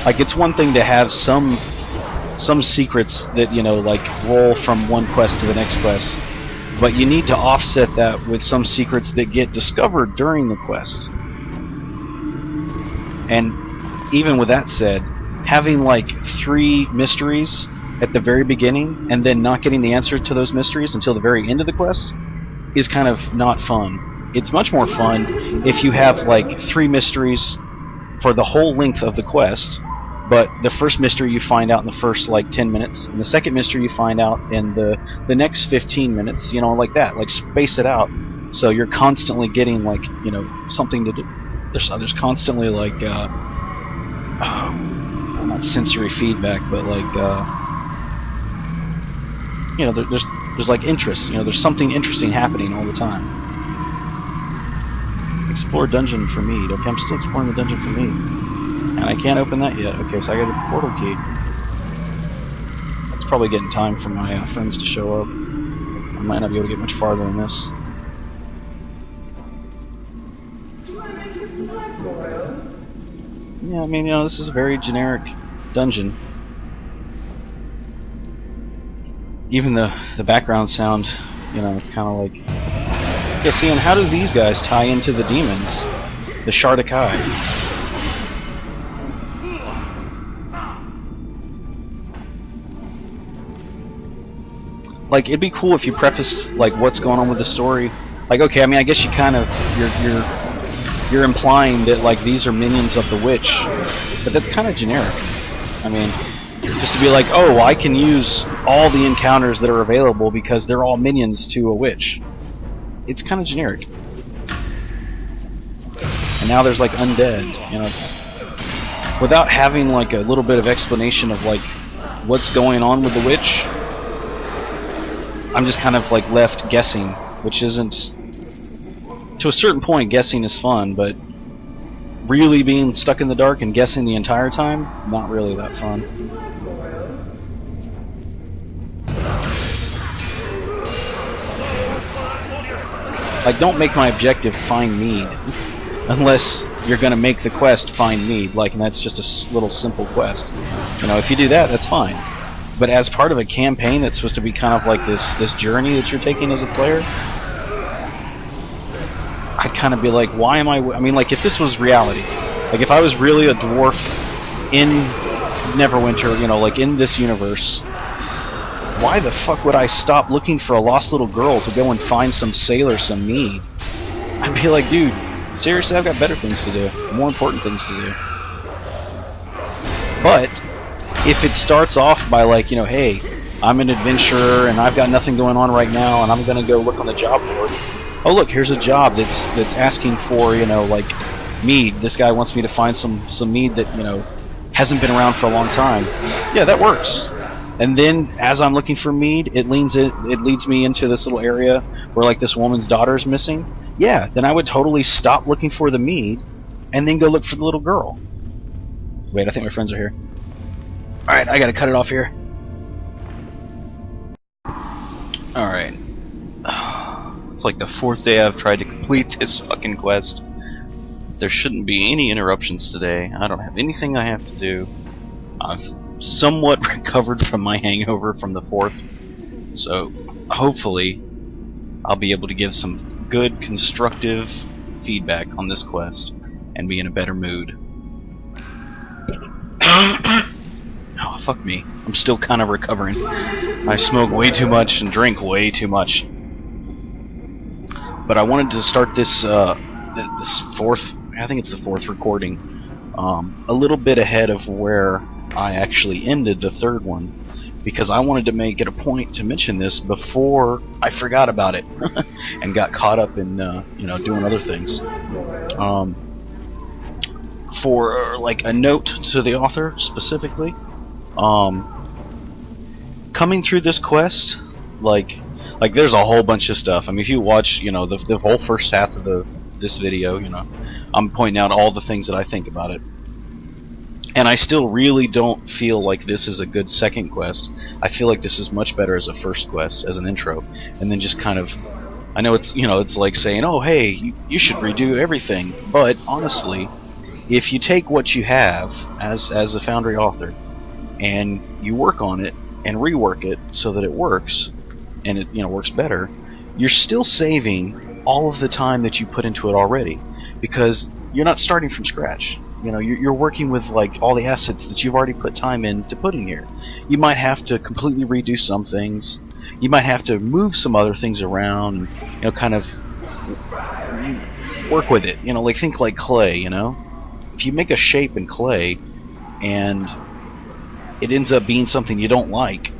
Like, it's one thing to have some secrets that, you know, like, roll from one quest to the next quest, but you need to offset that with some secrets that get discovered during the quest. And even with that said, having like 3 mysteries at the very beginning and then not getting the answer to those mysteries until the very end of the quest is kind of not fun. It's much more fun if you have like 3 mysteries for the whole length of the quest, but the first mystery you find out in the first like 10 minutes, and the second mystery you find out in the next 15 minutes, you know, like that. Like, space it out so you're constantly getting, like, you know, something to do. There's constantly like not sensory feedback, but like you know, there's like interest. You know, there's something interesting happening all the time. Explore dungeon for mead. Okay, I'm still exploring the dungeon for mead. And I can't open that yet. Okay, so I got a portal key. It's probably getting time for my friends to show up. I might not be able to get much farther than this. Yeah, I mean, you know, this is a very generic dungeon. Even the background sound, you know, it's kind of like... Yeah, see, and how do these guys tie into the demons? The Shortcode. Like, it'd be cool if you preface, like, what's going on with the story. Like, okay, I mean, I guess you kind of... You're implying that, like, these are minions of the witch, but that's kind of generic. I mean, just to be like, oh, I can use all the encounters that are available because they're all minions to a witch. It's kind of generic. And now there's, like, undead. You know, it's... Without having, like, a little bit of explanation of, like, what's going on with the witch, I'm just kind of, like, left guessing, which isn't... To a certain point, guessing is fun, but really being stuck in the dark and guessing the entire time, not really that fun. Like, don't make my objective find mead, unless you're gonna make the quest find mead, like, and that's just a little simple quest. You know, if you do that, that's fine. But as part of a campaign that's supposed to be kind of like this journey that you're taking as a player, I'd kind of be like, why am I mean, like, if this was reality, like, if I was really a dwarf in Neverwinter, you know, like in this universe, why the fuck would I stop looking for a lost little girl to go and find some sailor some mead? I'd be like, dude, seriously, I've got better things to do, more important things to do. But if it starts off by like, you know, hey, I'm an adventurer and I've got nothing going on right now and I'm gonna go look on the job board. Oh look, here's a job that's asking for, you know, like mead. This guy wants me to find some mead that, you know, hasn't been around for a long time. Yeah, that works. And then as I'm looking for mead, it leads me into this little area where like this woman's daughter is missing. Yeah, then I would totally stop looking for the mead and then go look for the little girl. Wait, I think my friends are here. Alright, I gotta cut it off here. Alright. It's like the 4th day I've tried to complete this fucking quest. There shouldn't be any interruptions today. I don't have anything I have to do. I've somewhat recovered from my hangover from the 4th. So, hopefully, I'll be able to give some good, constructive feedback on this quest and be in a better mood. Oh, fuck me. I'm still kind of recovering. I smoke way too much and drink way too much. But I wanted to start this, this 4th, I think it's the 4th recording, a little bit ahead of where I actually ended the 3rd one, because I wanted to make it a point to mention this before I forgot about it and got caught up in, you know, doing other things. For like a note to the author specifically, coming through this quest, like there's a whole bunch of stuff. I mean, if you watch, you know, the whole first half of this video, you know, I'm pointing out all the things that I think about it. And I still really don't feel like this is a good second quest. I feel like this is much better as a first quest, as an intro, and then just kind of, I know it's, you know, it's like saying, oh hey, you should redo everything, but honestly, if you take what you have as a Foundry author and you work on it and rework it so that it works, and it, you know, works better, you're still saving all of the time that you put into it already, because you're not starting from scratch. You know, you're working with like all the assets that you've already put time in to put in here. You might have to completely redo some things. You might have to move some other things around, and, you know, kind of work with it. You know, like think like clay. You know, if you make a shape in clay and it ends up being something you don't like,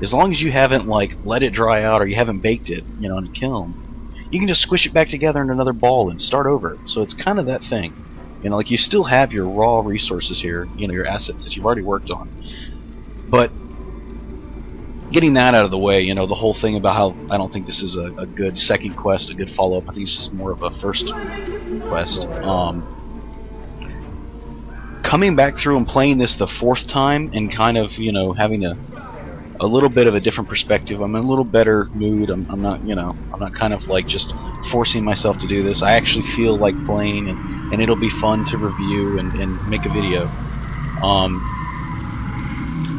as long as you haven't like let it dry out or you haven't baked it, you know, in a kiln, you can just squish it back together in another ball and start over. So it's kind of that thing. You know, like you still have your raw resources here, you know, your assets that you've already worked on. But getting that out of the way, you know, the whole thing about how I don't think this is a good second quest, a good follow-up. I think this is more of a first quest. Coming back through and playing this the 4th time and kind of, you know, having a little bit of a different perspective. I'm in a little better mood. I'm not, you know, I'm not kind of like just forcing myself to do this. I actually feel like playing, and it'll be fun to review and make a video.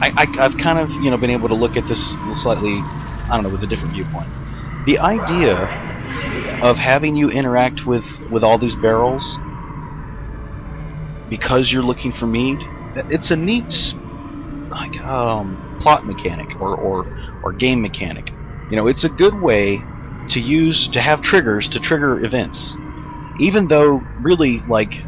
I've kind of, you know, been able to look at this slightly, I don't know, with a different viewpoint. The idea of having you interact with all these barrels because you're looking for mead, it's a neat, like, plot mechanic or game mechanic. You know, it's a good way to have triggers to trigger events, even though really, like,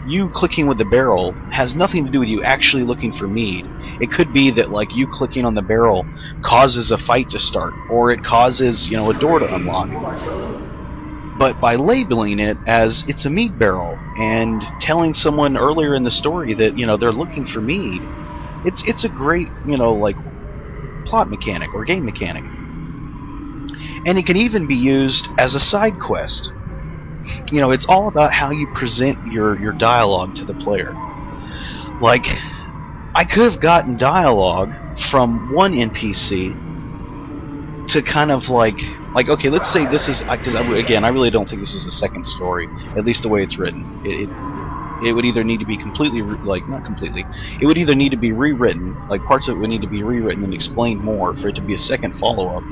you clicking with the barrel has nothing to do with you actually looking for mead. It could be that like you clicking on the barrel causes a fight to start, or it causes, you know, a door to unlock. But by labeling it as it's a mead barrel and telling someone earlier in the story that, you know, they're looking for mead, it's a great, you know, like, plot mechanic or game mechanic. And it can even be used as a side quest. You know, it's all about how you present your dialogue to the player. Like, I could have gotten dialogue from one NPC to kind of like okay, let's say this is, because again, I really don't think this is a second story, at least the way it's written. It would either need to be completely, like, not completely, it would either need to be rewritten, like parts of it would need to be rewritten and explained more for it to be a second follow-up,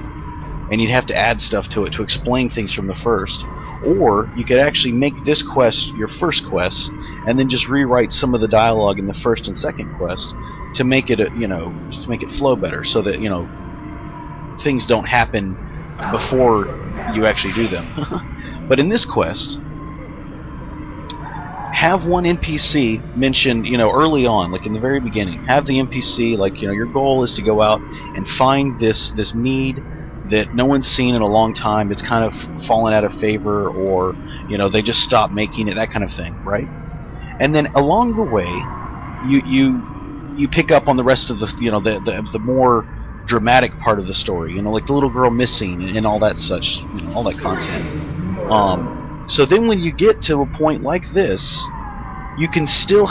and you'd have to add stuff to it to explain things from the first. Or you could actually make this quest your first quest, and then just rewrite some of the dialogue in the first and second quest to make it, just to make it flow better, so that things don't happen before you actually do them. But in this quest, have one NPC mentioned, early on, like in the very beginning. Have the NPC, like, your goal is to go out and find this mead that no one's seen in a long time. It's kind of fallen out of favor, or they just stopped making it, that kind of thing, right? And then along the way, you pick up on the rest of the more dramatic part of the story, like the little girl missing and all that such, all that content. So then when you get to a point like this, you can still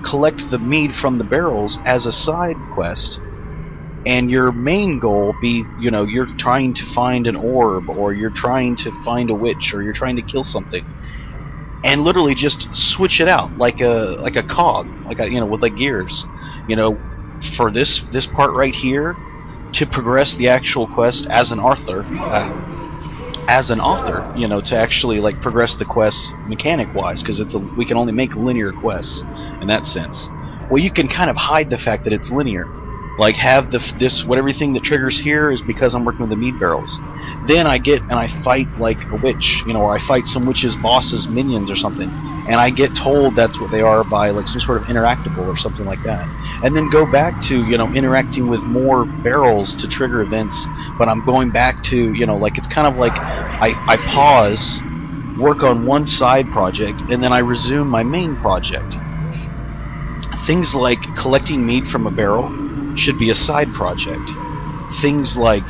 collect the mead from the barrels as a side quest, and your main goal be, you're trying to find an orb, or you're trying to find a witch, or you're trying to kill something, and literally just switch it out like a cog, with like gears, for this part right here, to progress the actual quest as an author, to actually like progress the quests mechanic-wise, because we can only make linear quests in that sense. Well, you can kind of hide the fact that it's linear. Like, have everything that triggers here is because I'm working with the mead barrels. Then I get and I fight like a witch, or I fight some witch's boss's minions or something, and I get told that's what they are by like some sort of interactable or something like that. And then go back to interacting with more barrels to trigger events. But I'm going back to like, it's kind of like I pause, work on one side project, and then I resume my main project. Things like collecting mead from a barrel should be a side project. Things like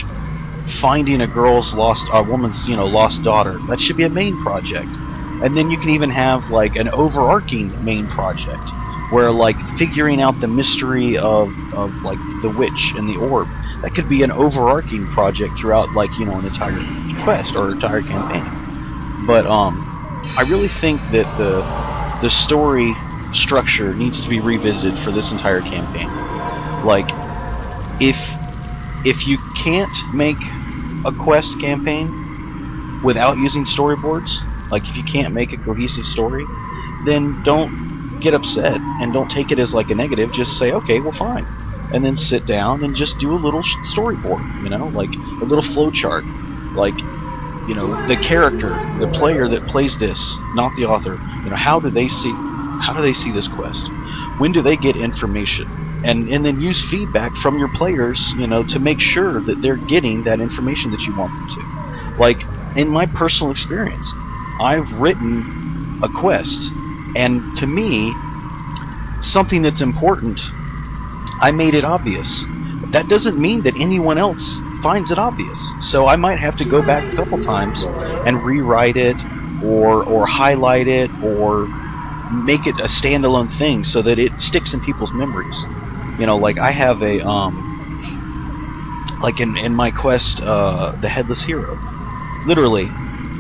finding a woman's lost daughter, that should be a main project. And then you can even have like an overarching main project, where like figuring out the mystery of like the witch and the orb, that could be an overarching project throughout like an entire quest or entire campaign. But I really think that the story structure needs to be revisited for this entire campaign. Like, if you can't make a quest campaign without using storyboards, like if you can't make a cohesive story, then don't get upset and don't take it as like a negative. Just say, okay, well, fine, and then sit down and just do a little storyboard, like a little flowchart, like the character, the player that plays this, not the author, how do they see this quest, when do they get information, and then use feedback from your players, to make sure that they're getting that information that you want them to. Like, in my personal experience, I've written a quest, and to me, something that's important, I made it obvious. But that doesn't mean that anyone else finds it obvious. So I might have to go back a couple times and rewrite it, or highlight it, or make it a standalone thing so that it sticks in people's memories. Like I have a like in my quest, the Headless Hero. Literally,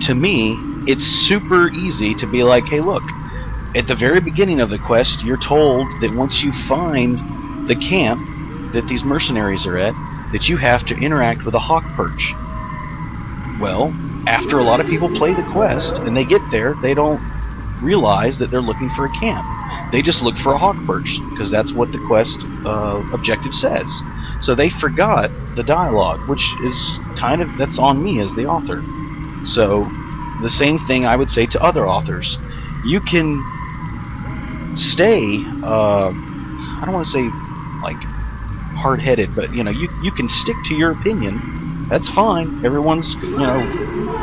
to me, it's super easy to be like, hey, look, at the very beginning of the quest, you're told that once you find the camp that these mercenaries are at, that you have to interact with a hawk perch. Well, after a lot of people play the quest and they get there, they don't realize that they're looking for a camp. They just look for a hawk perch, because that's what the quest objective says. So they forgot the dialogue, which is that's on me as the author. So the same thing I would say to other authors. You can stay, I don't want to say like hard-headed, but you can stick to your opinion. That's fine. Everyone's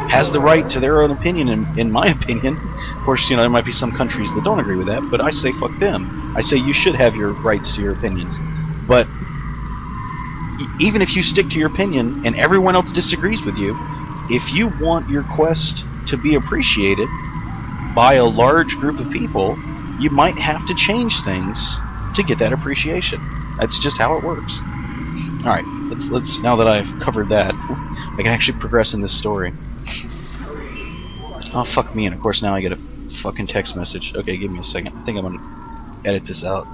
has the right to their own opinion, in my opinion. Of course, there might be some countries that don't agree with that, but I say fuck them. I say you should have your rights to your opinions. But even if you stick to your opinion and everyone else disagrees with you, if you want your quest to be appreciated by a large group of people, you might have to change things to get that appreciation. That's just how it works. Alright, let's now that I've covered that, I can actually progress in this story. Oh, fuck me, and of course now I get a fucking text message. Okay, give me a second. I think I'm gonna edit this out.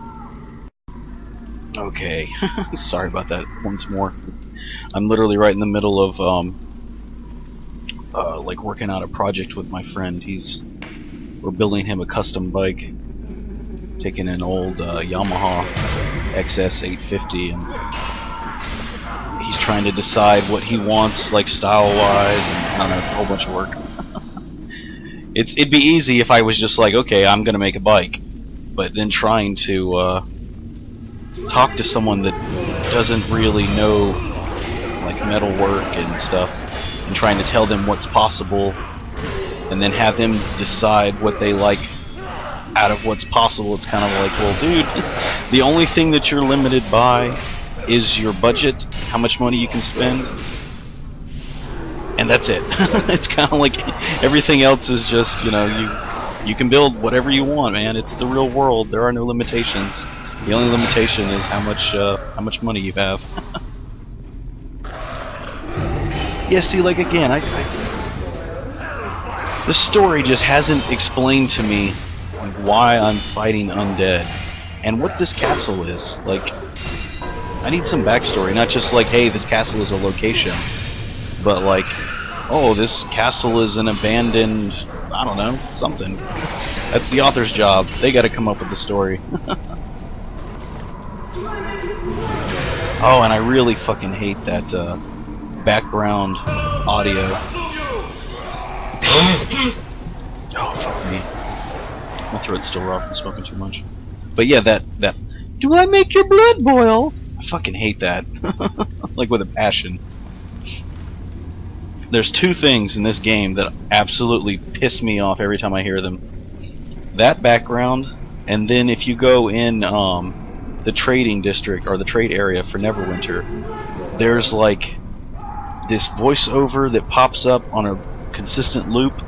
Okay, sorry about that once more. I'm literally right in the middle of like working out a project with my friend. We're building him a custom bike, taking an old Yamaha XS850, and he's trying to decide what he wants, like style-wise, and I don't know, it's a whole bunch of work. It'd be easy if I was just like, okay, I'm gonna make a bike, but then trying to talk to someone that doesn't really know like metal work and stuff, and trying to tell them what's possible, and then have them decide what they like out of what's possible. It's kind of like, well, dude, the only thing that you're limited by is your budget, how much money you can spend, and that's it. It's kind of like everything else is just, you know, you can build whatever you want, man. It's the real world. There are no limitations. The only limitation is how much money you have. Yeah, see, like again, the story just hasn't explained to me like why I'm fighting undead and what this castle is. Like, I need some backstory, not just like, hey, this castle is a location, but like, oh, this castle is an abandoned, I don't know, something. That's the author's job. They gotta come up with the story. Oh, and I really fucking hate that background audio. Oh, fuck me. My throat's still rough from smoking too much. But yeah, that do I make your blood boil? I fucking hate that. Like with a passion. There's two things in this game that absolutely piss me off every time I hear them. That background, and then if you go in the trading district or the trade area for Neverwinter, there's like this voiceover that pops up on a consistent loop.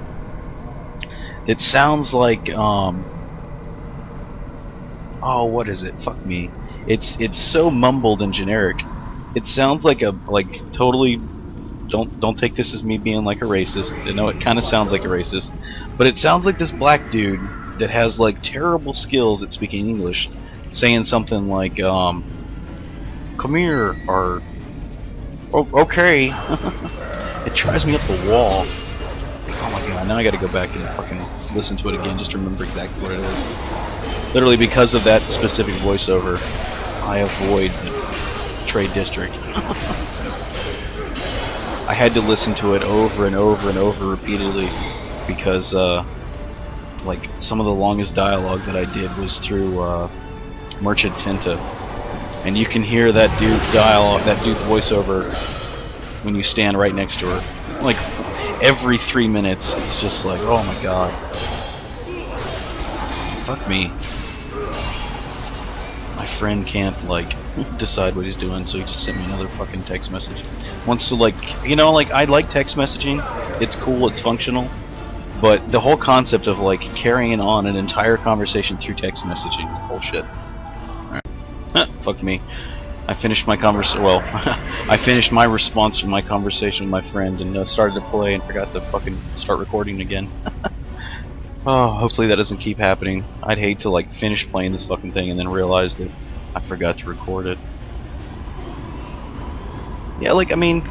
It sounds like oh, what is it? Fuck me. It's so mumbled and generic. It sounds like a totally. Don't take this as me being like a racist. I know it kind of sounds like a racist, but it sounds like this black dude that has like terrible skills at speaking English, saying something like "come here" or "okay." It drives me up the wall. Oh my god! Now I got to go back and fucking listen to it again just to remember exactly what it is. Literally, because of that specific voiceover, I avoid the trade district. I had to listen to it over and over and over repeatedly because like some of the longest dialogue that I did was through Merchant Finta, and you can hear that dude's dialogue, that dude's voiceover when you stand right next to her. Like every 3 minutes, it's just like, oh my god, fuck me. My friend can't like decide what he's doing, so he just sent me another fucking text message. Wants to like, you know, like I like text messaging. It's cool, it's functional, but the whole concept of like carrying on an entire conversation through text messaging is bullshit. Alright. Fuck me. I finished my I finished my response from my conversation with my friend and started to play and forgot to fucking start recording again. Oh, hopefully that doesn't keep happening. I'd hate to like finish playing this fucking thing and then realize that I forgot to record it. Yeah, like, I mean,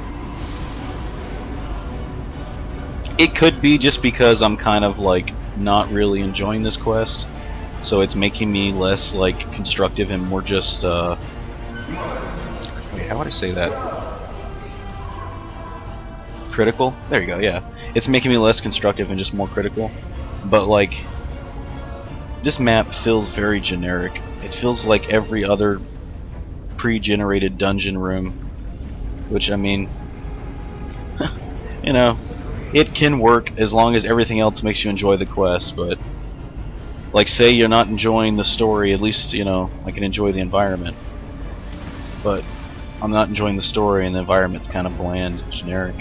it could be just because I'm kind of like not really enjoying this quest, so it's making me less like constructive and more just wait, how would I say that? Critical? There you go, yeah. It's making me less constructive and just more critical. But like, this map feels very generic. It feels like every other pre-generated dungeon room, which, I mean, you know, it can work as long as everything else makes you enjoy the quest, but like, say you're not enjoying the story, at least, you know, I can enjoy the environment. But I'm not enjoying the story and the environment's kind of bland, generic.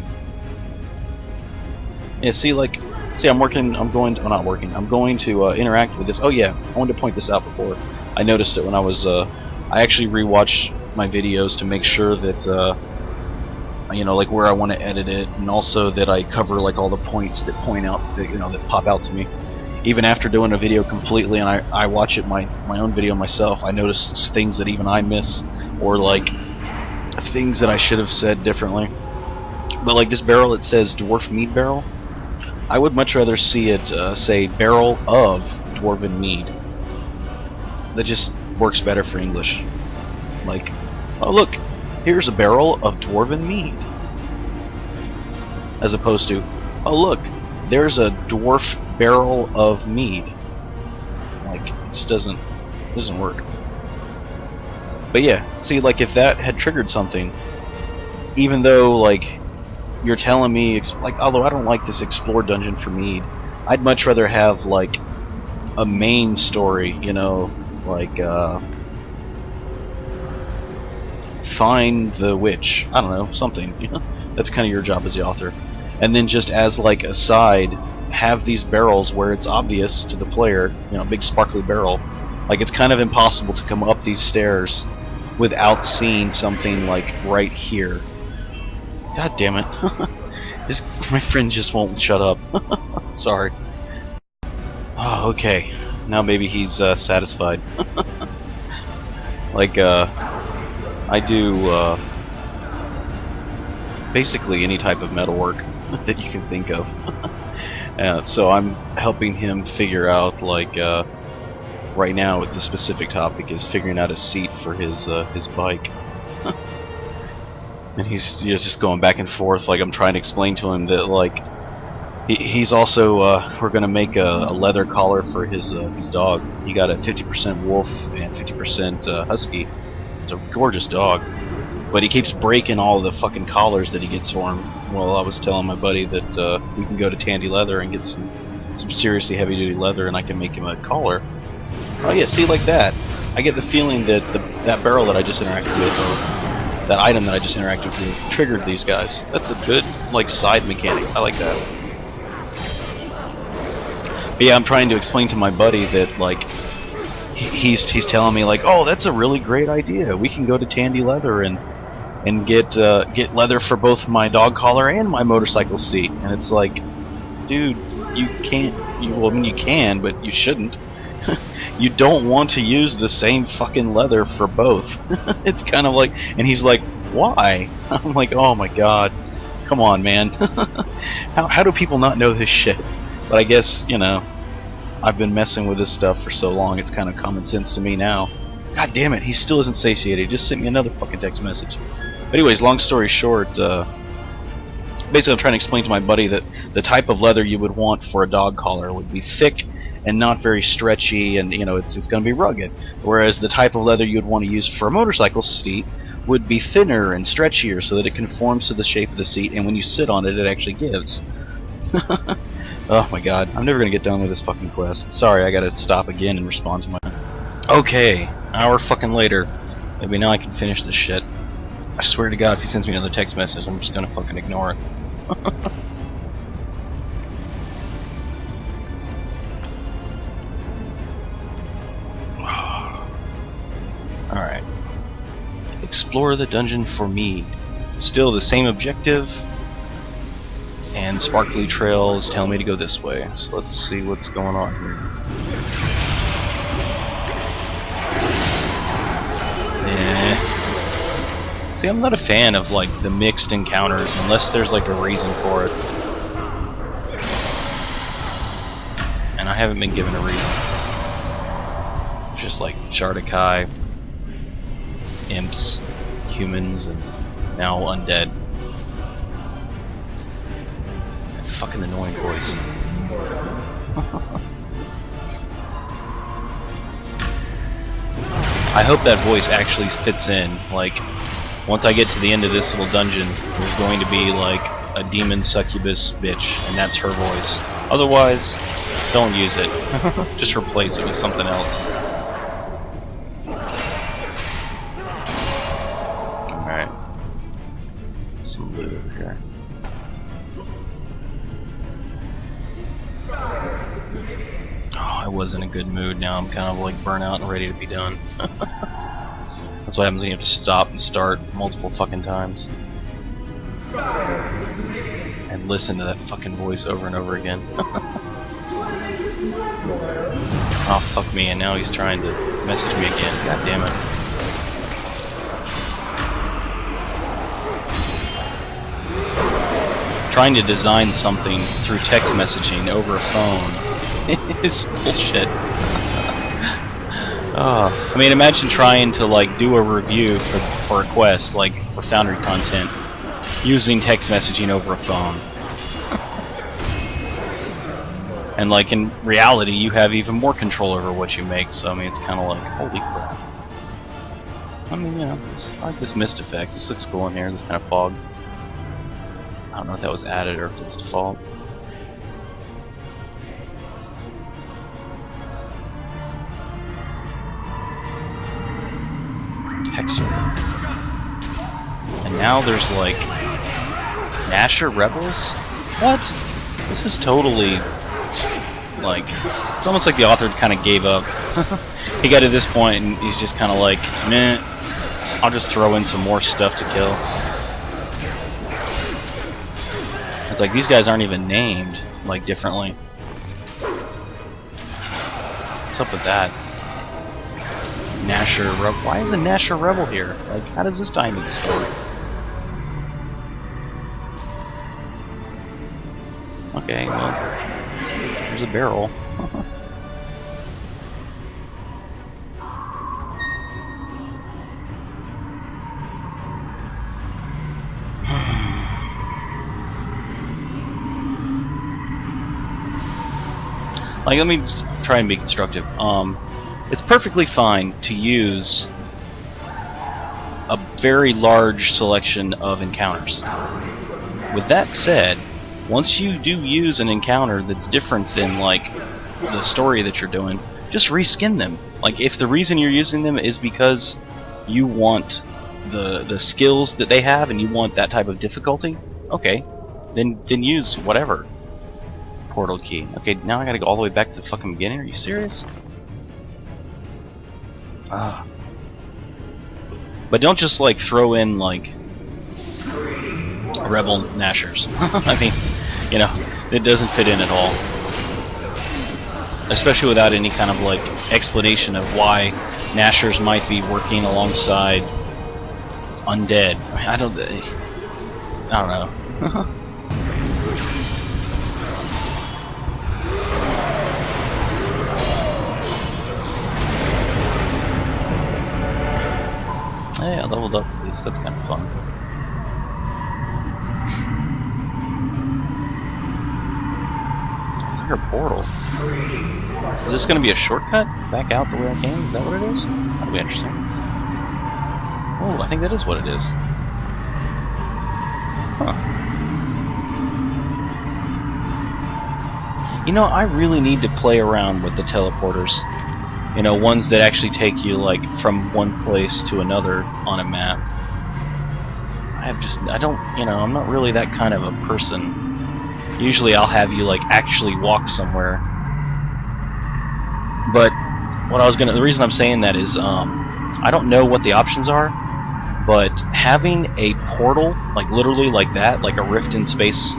Yeah, see, like, I'm going to interact with this. Oh yeah, I wanted to point this out before. I noticed it when I was, I actually rewatched my videos to make sure that, you know, like where I want to edit it, and also that I cover like all the points that point out, that, you know, that pop out to me. Even after doing a video completely, and I watch it my own video myself, I notice things that even I miss, or like things that I should have said differently. But like this barrel, it says Dwarf Mead Barrel. I would much rather see it say Barrel of Dwarven Mead. that just works better for English. Like, oh look, here's a barrel of dwarven mead, as opposed to, oh look, there's a dwarf barrel of mead. Like, it just doesn't work. But yeah, see, like, if that had triggered something, even though, like, you're telling me, like, although I don't like this explore dungeon for mead, I'd much rather have, like, a main story, you know, like, find the witch. I don't know, something, you know? That's kind of your job as the author. And then just as, like, a side, have these barrels where it's obvious to the player, you know, big sparkly barrel. Like, it's kind of impossible to come up these stairs without seeing something, like, right here. God damn it. My friend just won't shut up. Sorry. Oh, okay. Now maybe he's satisfied. Like, I do basically any type of metalwork that you can think of. So I'm helping him figure out, like, right now the specific topic is figuring out a seat for his bike. And he's, you know, just going back and forth. Like, I'm trying to explain to him that, like, he's also we're gonna make a leather collar for his dog. He got a 50% wolf and 50% husky. It's a gorgeous dog, but he keeps breaking all the fucking collars that he gets for him. Well, I was telling my buddy that we can go to Tandy Leather and get some seriously heavy duty leather, and I can make him a collar. Oh yeah, see, like that. I get the feeling that that barrel that I just interacted with, or that item that I just interacted with, triggered these guys. That's a good, like, side mechanic. I like that. But yeah, I'm trying to explain to my buddy that, like, he's telling me, like, oh, that's a really great idea. We can go to Tandy Leather and get leather for both my dog collar and my motorcycle seat. And it's like, dude, you can't. Well, I mean, you can, but you shouldn't. You don't want to use the same fucking leather for both. It's kind of like, and he's like, why? I'm like, oh my god, come on, man. How do people not know this shit? But I guess, you know, I've been messing with this stuff for so long, it's kind of common sense to me now. God damn it, he still isn't satiated. He just sent me another fucking text message. But anyways, long story short, basically I'm trying to explain to my buddy that the type of leather you would want for a dog collar would be thick and not very stretchy, and, you know, it's going to be rugged. Whereas the type of leather you'd want to use for a motorcycle seat would be thinner and stretchier, so that it conforms to the shape of the seat, and when you sit on it, it actually gives. Oh my god, I'm never going to get done with this fucking quest. Sorry, I gotta stop again and respond to my... Okay, hour fucking later. Maybe now I can finish this shit. I swear to god, if he sends me another text message, I'm just gonna fucking ignore it. Alright. Explore the dungeon for mead. Still the same objective. And sparkly trails tell me to go this way. So let's see what's going on here. See, I'm not a fan of, like, the mixed encounters unless there's, like, a reason for it. And I haven't been given a reason. It's just like Shortcode, imps, humans, and now undead. That fucking annoying voice. I hope that voice actually fits in. Like, once I get to the end of this little dungeon, there's going to be, like, a demon succubus bitch, and that's her voice. Otherwise, don't use it. Just replace it with something else. Alright. Some loot over here. Oh, I was in a good mood. Now I'm kind of, like, burnt out and ready to be done. That's what happens when you have to stop and start multiple fucking times. And listen to that fucking voice over and over again. Oh, fuck me, and now he's trying to message me again. God damn it. Trying to design something through text messaging over a phone is bullshit. I mean, imagine trying to like do a review for a quest, like for Foundry content, using text messaging over a phone. And like in reality, you have even more control over what you make. So I mean, it's kind of like, holy crap. I mean, you know, I like this mist effect. This looks cool in here. This kind of fog. I don't know if that was added or if it's default. Hexer. And now there's like Nasher Rebels? What? This is totally just, like, it's almost like the author kind of gave up. He got to this point and he's just kind of like, meh, I'll just throw in some more stuff to kill. It's like these guys aren't even named like differently. What's up with that? Nasher Rebel. Why is a Nasher Rebel here? Like, how does this tie into the story? Okay, well, there's a barrel. Like, let me just try and be constructive. It's perfectly fine to use a very large selection of encounters. With that said, once you do use an encounter that's different than like the story that you're doing, just reskin them. Like, if the reason you're using them is because you want the skills that they have and you want that type of difficulty, okay, then use whatever. Portal key. Okay, now I gotta go all the way back to the fucking beginning? Are you serious? But don't just like throw in like Rebel Nashers. I mean, you know, it doesn't fit in at all. Especially without any kind of like explanation of why Nashers might be working alongside undead. I don't know. Hey, I leveled up at least. That's kind of fun. Is there a portal? Is this going to be a shortcut back out the way I came? Is that what it is? That'll be interesting. Oh, I think that is what it is. Huh. You know, I really need to play around with the teleporters. You know, ones that actually take you like from one place to another on a map. I don't, you know, I'm not really that kind of a person. Usually I'll have you like actually walk somewhere. But the reason I'm saying that is I don't know what the options are, but having a portal, like literally like that, like a rift in space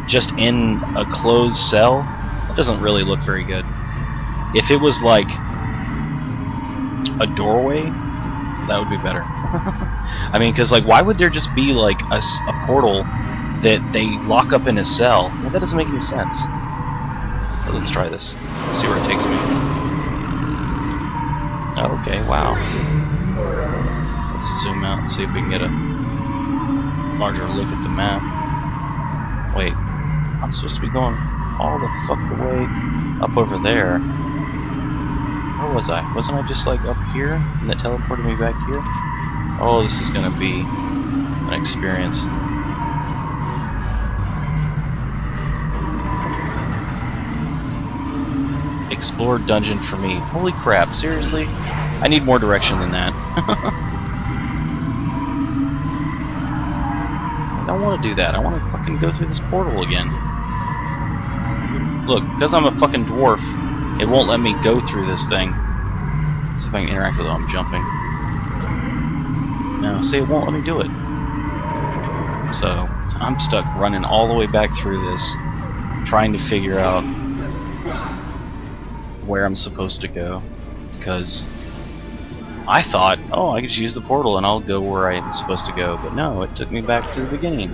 just in a closed cell, that doesn't really look very good. If it was like a doorway, that would be better. I mean, because like, why would there just be like a portal that they lock up in a cell? Well, that doesn't make any sense. But let's try this. Let's see where it takes me. Okay, wow. Let's zoom out and see if we can get a larger look at the map. Wait, I'm supposed to be going all the fuck the way up over there. Where was I? Wasn't I just like up here and that teleported me back here? Oh, this is gonna be an experience. Explore dungeon for me. Holy crap, seriously? I need more direction than that. I don't want to do that. I want to fucking go through this portal again. Look, because I'm a fucking dwarf, it won't let me go through this thing. Let's see if I can interact with it while I'm jumping. No, see, it won't let me do it. So, I'm stuck running all the way back through this, trying to figure out where I'm supposed to go. Because I thought, oh, I could just use the portal and I'll go where I'm supposed to go. But no, it took me back to the beginning.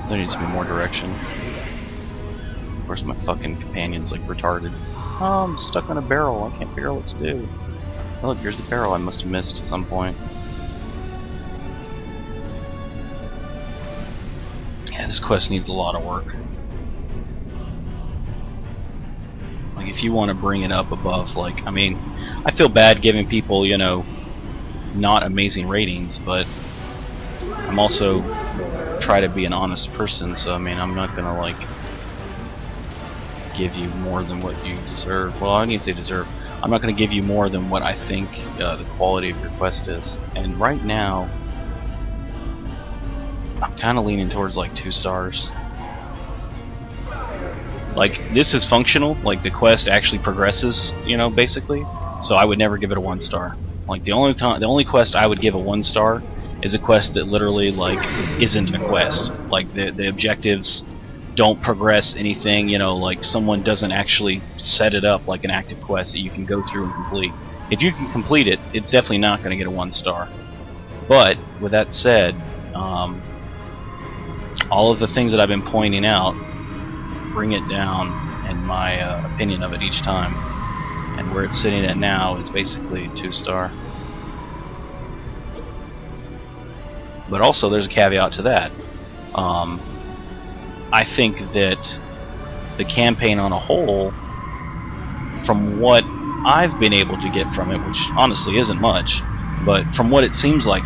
There needs to be more direction. Of course, my fucking companion's like retarded. Oh, I'm stuck on a barrel. I can't figure out what to do. Oh, look, here's the barrel I must have missed at some point. Yeah, this quest needs a lot of work. Like, if you want to bring it up above, like, I mean, I feel bad giving people, you know, not amazing ratings, but I'm also try to be an honest person, so I mean, I'm not gonna, like, give you more than what you deserve. Well, I need to say deserve. I'm not gonna give you more than what I think the quality of your quest is. And right now, I'm kind of leaning towards like 2 stars. Like, this is functional, like the quest actually progresses, you know, basically. So I would never give it a 1 star. Like, the only quest I would give a 1 star is a quest that literally, like, isn't a quest. Like, the objectives don't progress anything, you know, like someone doesn't actually set it up like an active quest that you can go through and complete. If you can complete it, it's definitely not going to get a 1 star. But, with that said, all of the things that I've been pointing out bring it down in my opinion of it each time, and where it's sitting at now is basically 2 star. But also there's a caveat to that. I think that the campaign on a whole, from what I've been able to get from it, which honestly isn't much, but from what it seems like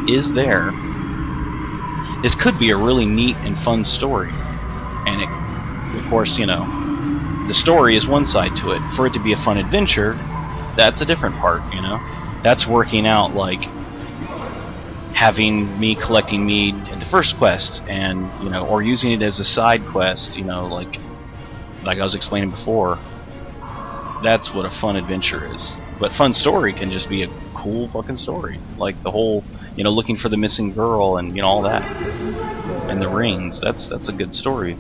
is there, this could be a really neat and fun story. And it, of course, you know, the story is one side to it. For it to be a fun adventure, that's a different part, you know? That's working out, like, having me collecting mead in the first quest, and, you know, or using it as a side quest, you know, like I was explaining before. That's what a fun adventure is. But fun story can just be a cool fucking story. Like the whole, you know, looking for the missing girl and, you know, all that. And the rings, that's a good story.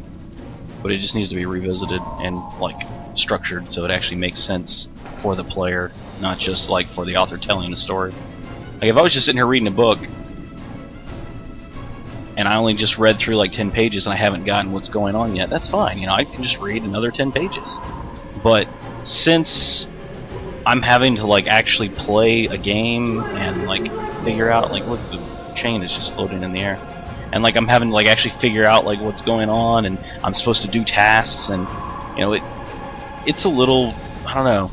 But it just needs to be revisited and, like, structured so it actually makes sense for the player, not just, like, for the author telling a story. Like, if I was just sitting here reading a book, and I only just read through, like, 10 pages and I haven't gotten what's going on yet, that's fine, you know, I can just read another 10 pages. But since I'm having to, like, actually play a game and, like, figure out, like, look, the chain is just floating in the air. And, like, I'm having to, like, actually figure out, like, what's going on, and I'm supposed to do tasks, and, you know, it's a little, I don't know,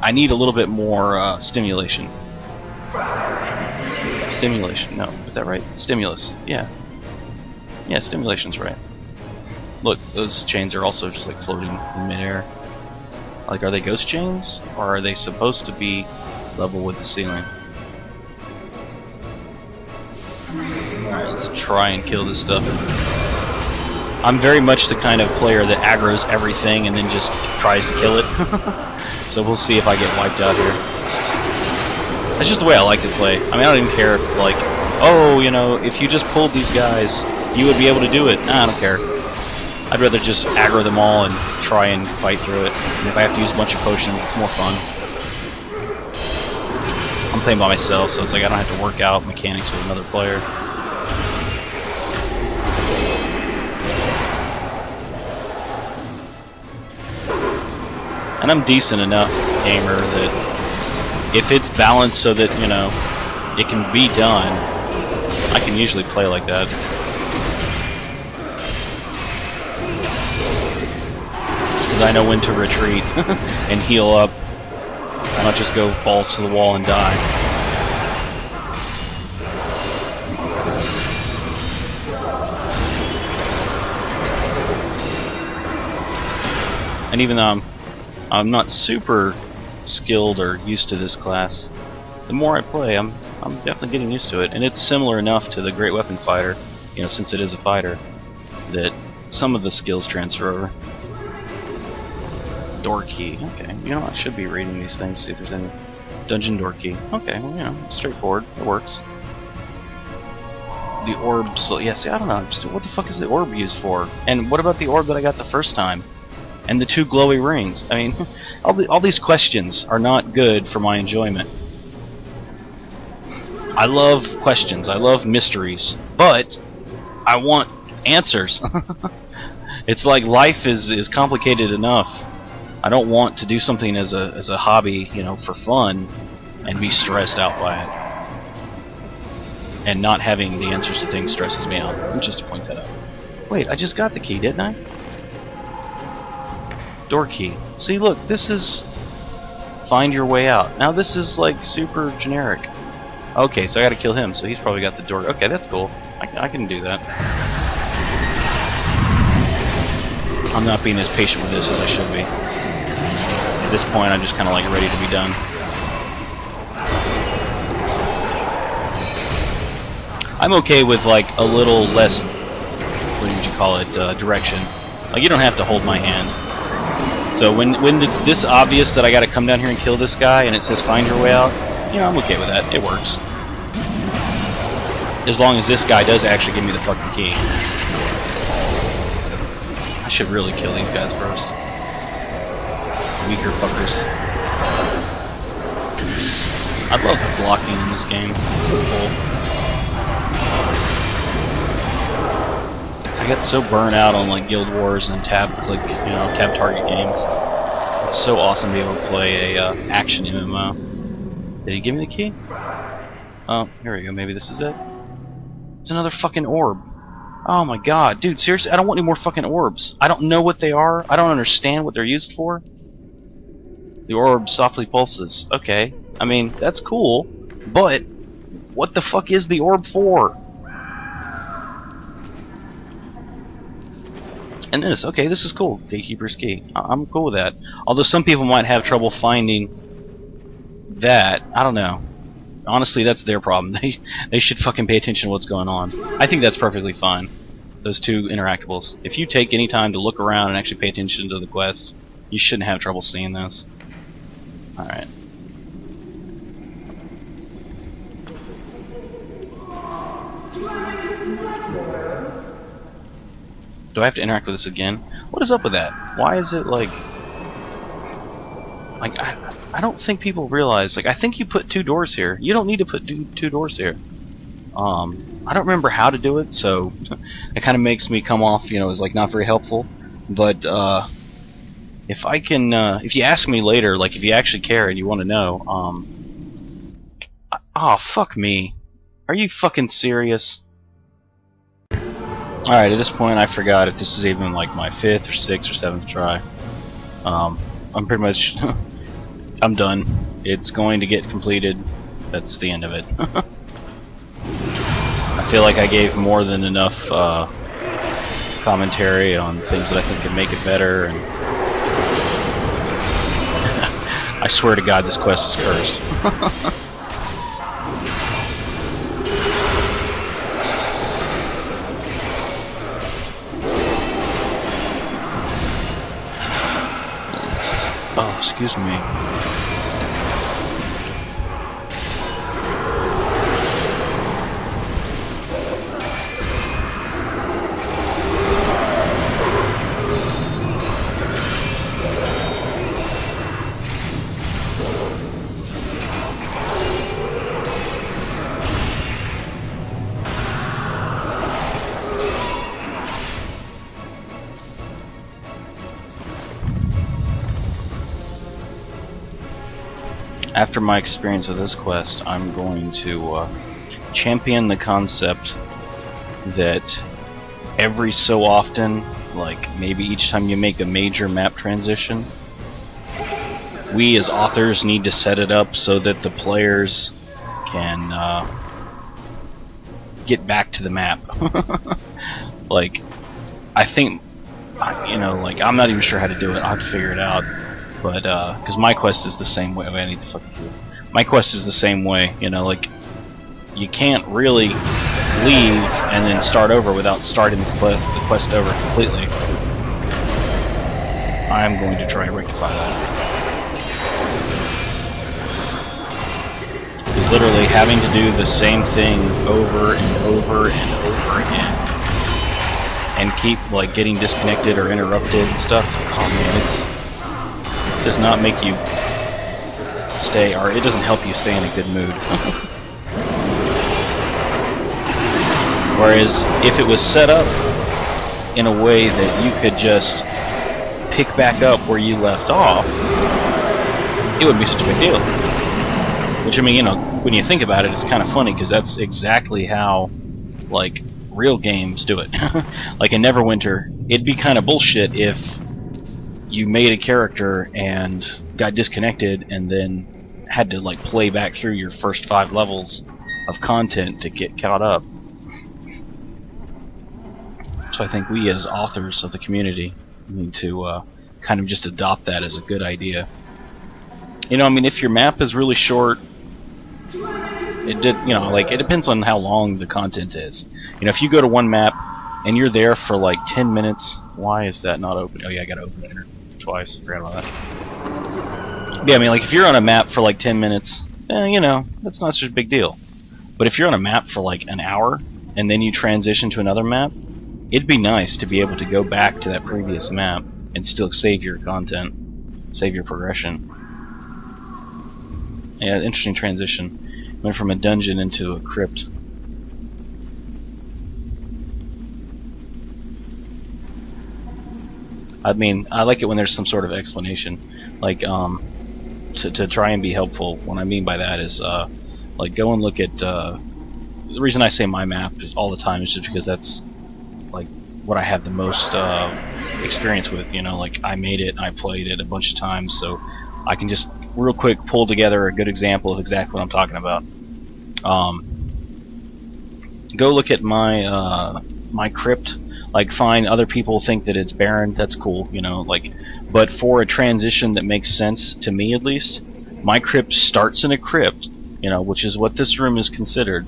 I need a little bit more stimulation. Stimulation, no, is that right? Stimulus, yeah. Yeah, stimulation's right. Look, those chains are also just, like, floating in midair. Like, are they ghost chains, or are they supposed to be level with the ceiling? Alright, let's try and kill this stuff. I'm very much the kind of player that aggroes everything and then just tries to kill it. So we'll see if I get wiped out here. That's just the way I like to play. I mean, I don't even care if, like, oh, you know, if you just pulled these guys, you would be able to do it. Nah, I don't care. I'd rather just aggro them all and try and fight through it. And if I have to use a bunch of potions, it's more fun. I'm playing by myself, so it's like I don't have to work out mechanics with another player. And I'm decent enough gamer that if it's balanced so that, you know, it can be done, I can usually play like that. Because I know when to retreat and heal up, not just go balls to the wall and die. And even though I'm not super skilled or used to this class, the more I play, I'm definitely getting used to it. And it's similar enough to the Great Weapon Fighter, you know, since it is a fighter, that some of the skills transfer over. Door key, okay. You know, I should be reading these things, see if there's any. Dungeon door key. Okay, well, you know, straightforward. It works. The orb, so yeah, see, I don't know, just what the fuck is the orb used for? And what about the orb that I got the first time? And the 2 glowy rings? I mean, all these questions are not good for my enjoyment. I love questions, I love mysteries, but I want answers. It's like life is complicated enough. I don't want to do something as a hobby, you know, for fun, and be stressed out by it. And not having the answers to things stresses me out. Just to point that out. Wait, I just got the key, didn't I? Door key. See, look, this is find your way out. Now this is like super generic. Okay, so I gotta kill him, so he's probably got the door. Okay, that's cool. I can do that. I'm not being as patient with this as I should be. At this point, I'm just kind of like ready to be done. I'm okay with like a little less, what would you call it, direction. Like you don't have to hold my hand. So when it's this obvious that I gotta come down here and kill this guy and it says find your way out, you know, I'm okay with that. It works. As long as this guy does actually give me the fucking key. I should really kill these guys first. Weaker fuckers. I love the blocking in this game. It's so cool. I get so burnt out on like Guild Wars and tab target games. It's so awesome to be able to play a action MMO. Did he give me the key? Oh, here we go. Maybe this is it. It's another fucking orb. Oh my god, dude, seriously, I don't want any more fucking orbs. I don't know what they are. I don't understand what they're used for. The orb softly pulses. Okay, I mean, that's cool, but what the fuck is the orb for? And this, okay, this is cool. Gatekeeper's key. I'm cool with that. Although some people might have trouble finding that. I don't know. Honestly, that's their problem. They should fucking pay attention to what's going on. I think that's perfectly fine. Those two interactables. If you take any time to look around and actually pay attention to the quest, you shouldn't have trouble seeing this. Alright. Do I have to interact with this again? What is up with that? Why is it like I don't think people realize, like, I think you put 2 doors here. You don't need to put 2 doors here. I don't remember how to do it, so it kind of makes me come off, you know, as like not very helpful. But if I can, if you ask me later, like if you actually care and you want to know, oh fuck me, are you fucking serious? All right, at this point, I forgot if this is even like my 5th or 6th or 7th try. I'm pretty much. I'm done. It's going to get completed. That's the end of it. I feel like I gave more than enough commentary on things that I think can make it better. And I swear to God, this quest is cursed. Oh, excuse me. After my experience with this quest, I'm going to champion the concept that every so often, like maybe each time you make a major map transition, we as authors need to set it up so that the players can get back to the map. Like, I think, you know, like, I'm not even sure how to do it. I'll have to figure it out. But, because my quest is the same way. I need to fucking do it. My quest is the same way, you know, like, you can't really leave and then start over without starting the quest over completely. I'm going to try and rectify that. Because literally having to do the same thing over and over and over again, and keep, like, getting disconnected or interrupted and stuff, oh man, it does not make you stay, or it doesn't help you stay in a good mood. Whereas if it was set up in a way that you could just pick back up where you left off, it wouldn't be such a big deal. Which, I mean, you know, when you think about it, it's kind of funny, because that's exactly how, like, real games do it. Like in Neverwinter, it'd be kind of bullshit if you made a character and got disconnected and then had to, like, play back through your first 5 levels of content to get caught up. So I think we, as authors of the community, need to kind of just adopt that as a good idea. You know, I mean, if your map is really short, you know, like, it depends on how long the content is. You know, if you go to one map and you're there for like 10 minutes, why is that not open? Oh yeah, I gotta open it twice. Forgot about that. Yeah, I mean, like, if you're on a map for like 10 minutes, you know, that's not such a big deal. But if you're on a map for like an hour and then you transition to another map, it'd be nice to be able to go back to that previous map and still save your content, save your progression. Yeah, interesting transition. Went from a dungeon into a crypt. I mean, I like it when there's some sort of explanation, like, to try and be helpful. What I mean by that is, like, go and look at, the reason I say my map is all the time is just because that's, like, what I have the most experience with. You know, like, I made it, I played it a bunch of times, so I can just real quick pull together a good example of exactly what I'm talking about. Go look at my my crypt. Like, fine, other people think that it's barren, that's cool, you know, like, but for a transition that makes sense, to me at least, my crypt starts in a crypt, you know, which is what this room is considered.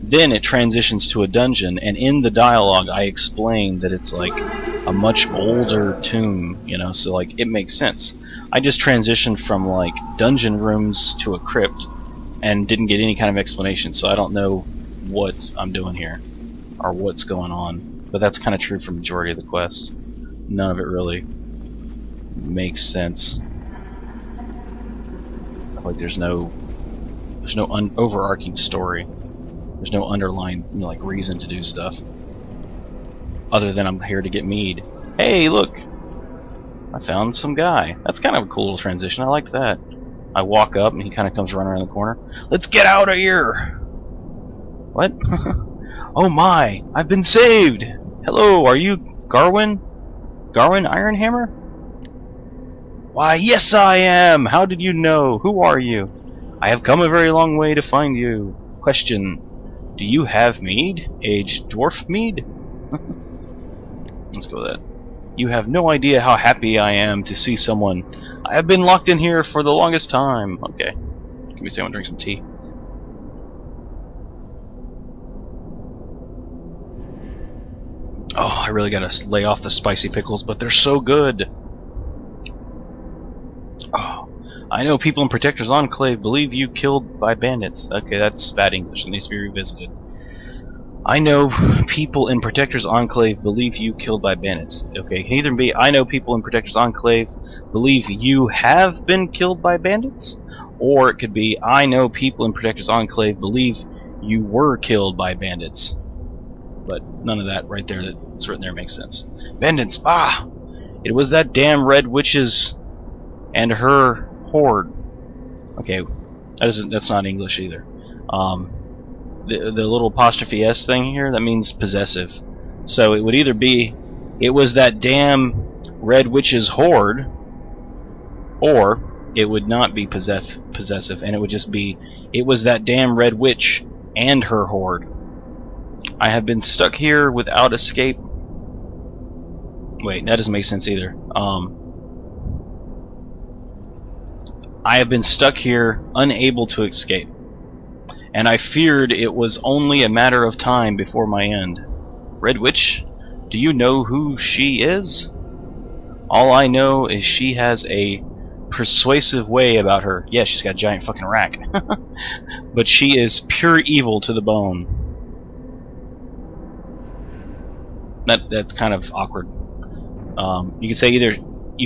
Then it transitions to a dungeon, and in the dialogue I explain that it's like a much older tomb, you know, so, like, it makes sense. I just transitioned from, like, dungeon rooms to a crypt and didn't get any kind of explanation, so I don't know what I'm doing here or what's going on. But that's kind of true for the majority of the quest. None of it really makes sense. Like, there's no overarching story. There's no underlying, you know, like, reason to do stuff other than I'm here to get mead. Hey, look! I found some guy. That's kind of a cool little transition. I like that. I walk up and he kind of comes running around the corner. Let's get out of here! What? Oh my! I've been saved! Hello, are you Garwin? Garwin Ironhammer? Why, yes I am! How did you know? Who are you? I have come a very long way to find you. Question: do you have mead? Aged dwarf mead? Let's go with that. You have no idea how happy I am to see someone. I have been locked in here for the longest time. Okay. Give me a second, I want to drink some tea. Oh, I really gotta lay off the spicy pickles, but they're so good. Oh, I know people in Protector's Enclave believe you killed by bandits. Okay, that's bad English. It needs to be revisited. I know people in Protector's Enclave believe you killed by bandits. Okay, it can either be I know people in Protector's Enclave believe you have been killed by bandits, or it could be I know people in Protector's Enclave believe you were killed by bandits. But none of that right there that's written there makes sense. Bandits! Ah! It was that damn red witches and her horde. Okay, that's not English either. The little apostrophe S thing here, that means possessive. So it would either be, it was that damn red witch's horde, or it would not be possessive, and it would just be, it was that damn red witch and her horde. I have been stuck here without escape. Wait, that doesn't make sense either. I have been stuck here, unable to escape. And I feared it was only a matter of time before my end. Red Witch, do you know who she is? All I know is she has a persuasive way about her. Yeah, she's got a giant fucking rack. But she is pure evil to the bone. That's kind of awkward. You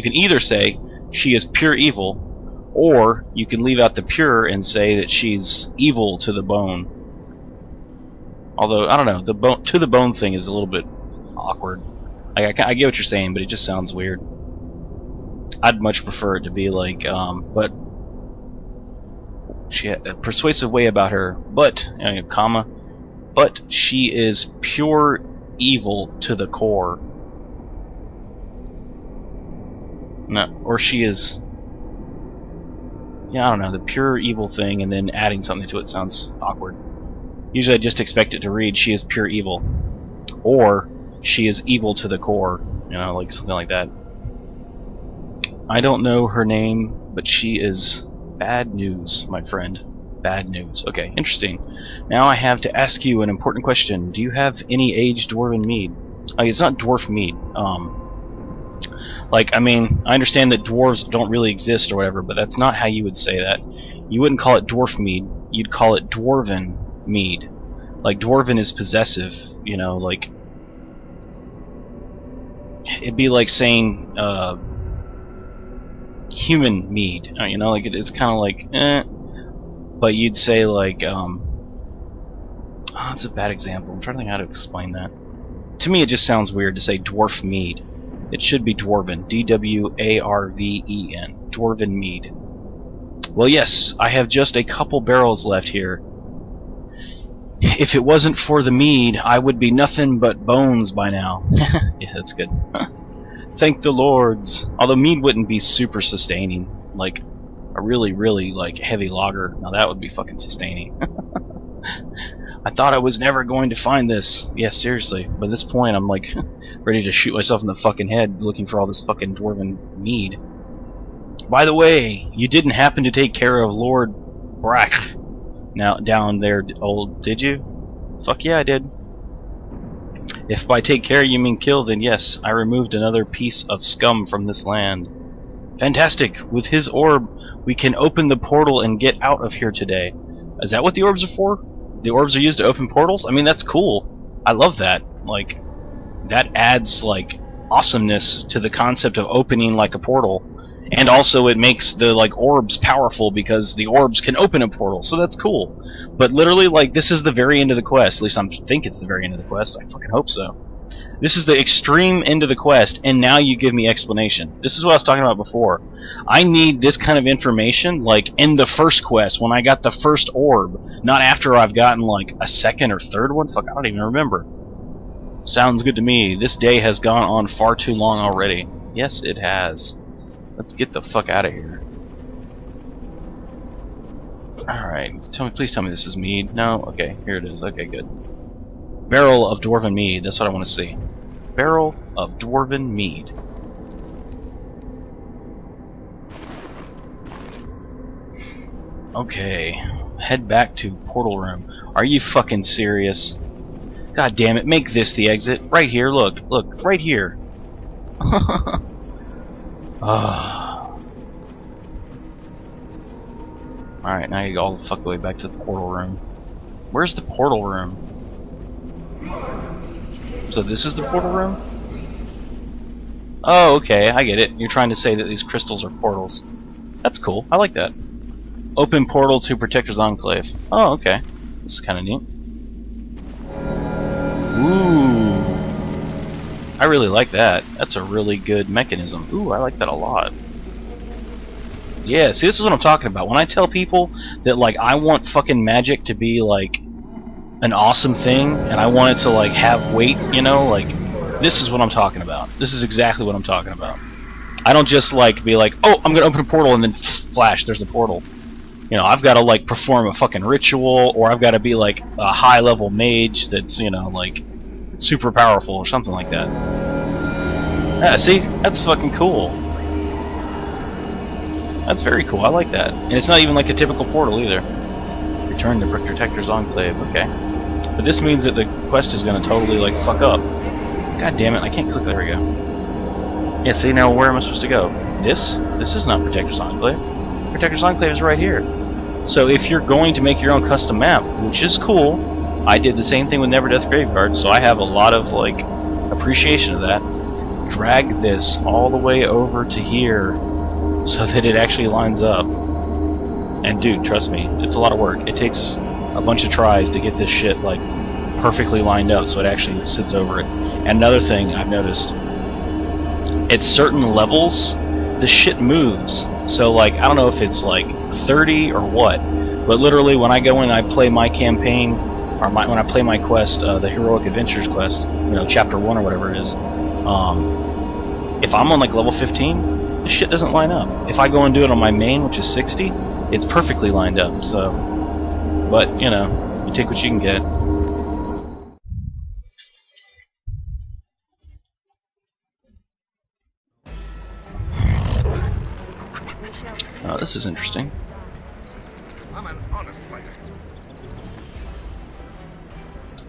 can either say she is pure evil, or you can leave out the pure and say that she's evil to the bone. Although I don't know, the to the bone thing is a little bit awkward. I get what you're saying, but it just sounds weird. I'd much prefer it to be like, but she had a persuasive way about her, but, comma, but she is pure evil to the core. No, or she is, yeah, I don't know, the pure evil thing, and then adding something to it sounds awkward. Usually I just expect it to read, she is pure evil. Or, she is evil to the core, like something like that. I don't know her name, but she is bad news, my friend. Bad news. Okay, interesting. Now I have to ask you an important question. Do you have any aged dwarven mead? Oh, it's not dwarf mead. I mean, I understand that dwarves don't really exist or whatever, but that's not how you would say that. You wouldn't call it dwarf mead. You'd call it dwarven mead. Like, dwarven is possessive, like... It'd be like saying, human mead. Like, it's kind of like, But you'd say, like, that's a bad example. I'm trying to think how to explain that. To me, it just sounds weird to say dwarf mead. It should be dwarven. D-W-A-R-V-E-N. Dwarven mead. Well, yes, I have just a couple barrels left here. If it wasn't for the mead, I would be nothing but bones by now. Yeah, that's good. Thank the lords. Although mead wouldn't be super sustaining. Like, a really, really, like, heavy lager. Now that would be fucking sustaining. I thought I was never going to find this. Yeah, seriously. By this point, I'm, like, ready to shoot myself in the fucking head looking for all this fucking dwarven mead. By the way, you didn't happen to take care of Lord Brack now down there, did you? Fuck yeah, I did. If by take care you mean kill, then yes, I removed another piece of scum from this land. Fantastic! With his orb, we can open the portal and get out of here today. Is that what the orbs are for? The orbs are used to open portals? I mean, that's cool. I love that. Like, that adds, like, awesomeness to the concept of opening, like, a portal. And also it makes the, like, orbs powerful because the orbs can open a portal, so that's cool. But literally, like, this is the very end of the quest. At least I think it's the very end of the quest. I fucking hope so. This is the extreme end of the quest, and now you give me explanation. This is what I was talking about before. I need this kind of information, like, in the first quest, when I got the first orb, not after I've gotten, like, a second or third one. Fuck, I don't even remember. Sounds good to me. This day has gone on far too long already. Yes, it has. Let's get the fuck out of here. Alright, please tell me this is mead. No? Okay, here it is. Okay, good. Barrel of dwarven mead, that's what I want to see. Barrel of dwarven mead. Okay, head back to portal room. Are you fucking serious? God damn it, make this the exit. Right here, look, right here. Alright, now you go all the fuck way back to the portal room. Where's the portal room? So this is the portal room? Oh, okay, I get it. You're trying to say that these crystals are portals. That's cool. I like that. Open portal to Protector's Enclave. Oh, okay. This is kind of neat. Ooh. I really like that. That's a really good mechanism. Ooh, I like that a lot. Yeah, see, this is what I'm talking about. When I tell people that, like, I want fucking magic to be, like, an awesome thing, and I want it to, like, have weight, like, this is what I'm talking about. This is exactly what I'm talking about. I don't just, like, be like, oh, I'm gonna open a portal, and then flash, there's a portal. I've gotta, like, perform a fucking ritual, or I've gotta be, like, a high-level mage that's, like, super powerful, or something like that. Yeah, see? That's fucking cool. That's very cool, I like that. And it's not even, like, a typical portal, either. Return to Protector's Enclave, okay. But this means that the quest is gonna totally, like, fuck up. God damn it, I can't click, there we go. Yeah, see, now where am I supposed to go? This? This is not Protector's Enclave. Protector's Enclave is right here. So if you're going to make your own custom map, which is cool, I did the same thing with Never Death Graveyard, so I have a lot of, like, appreciation of that. Drag this all the way over to here so that it actually lines up. And dude, trust me, it's a lot of work. It takes a bunch of tries to get this shit, like, perfectly lined up, so it actually sits over it. And another thing I've noticed, at certain levels, the shit moves. So like, I don't know if it's like 30 or what, but literally when I go in and I play my campaign, or when I play my quest, the Heroic Adventures quest, you know, chapter 1 or whatever it is, if I'm on like level 15, the shit doesn't line up. If I go and do it on my main, which is 60, it's perfectly lined up. So, but you know, you take what you can get. Oh, this is interesting. I'm an honest fighter.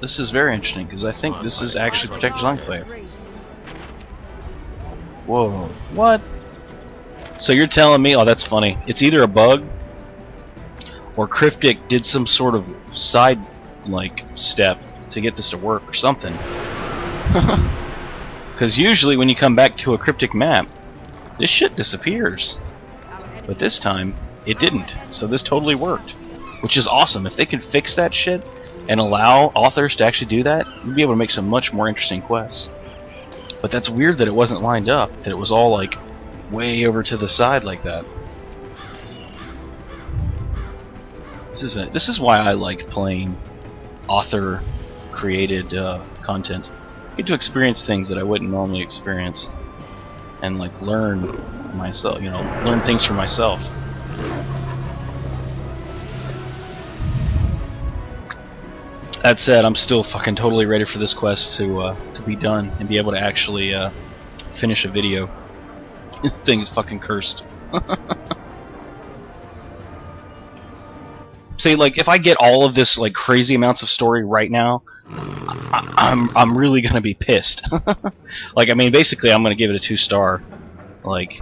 This is very interesting because I think this is actually Protector's Enclave. Whoa, what? So you're telling me, oh that's funny, it's either a bug or Cryptic did some sort of side like step to get this to work or something. Because usually when you come back to a Cryptic map, this shit disappears. But this time, it didn't, so this totally worked. Which is awesome. If they could fix that shit and allow authors to actually do that, you'd be able to make some much more interesting quests. But that's weird that it wasn't lined up, that it was all like way over to the side like that. This is why I like playing author-created content. I get to experience things that I wouldn't normally experience, and like learn myself, you know, learn things for myself. That said, I'm still fucking totally ready for this quest to be done and be able to actually finish a video. This thing is fucking cursed. Say, like, if I get all of this like crazy amounts of story right now, I'm really gonna be pissed. Like, I mean, basically, I'm gonna give it a 2-star. Like,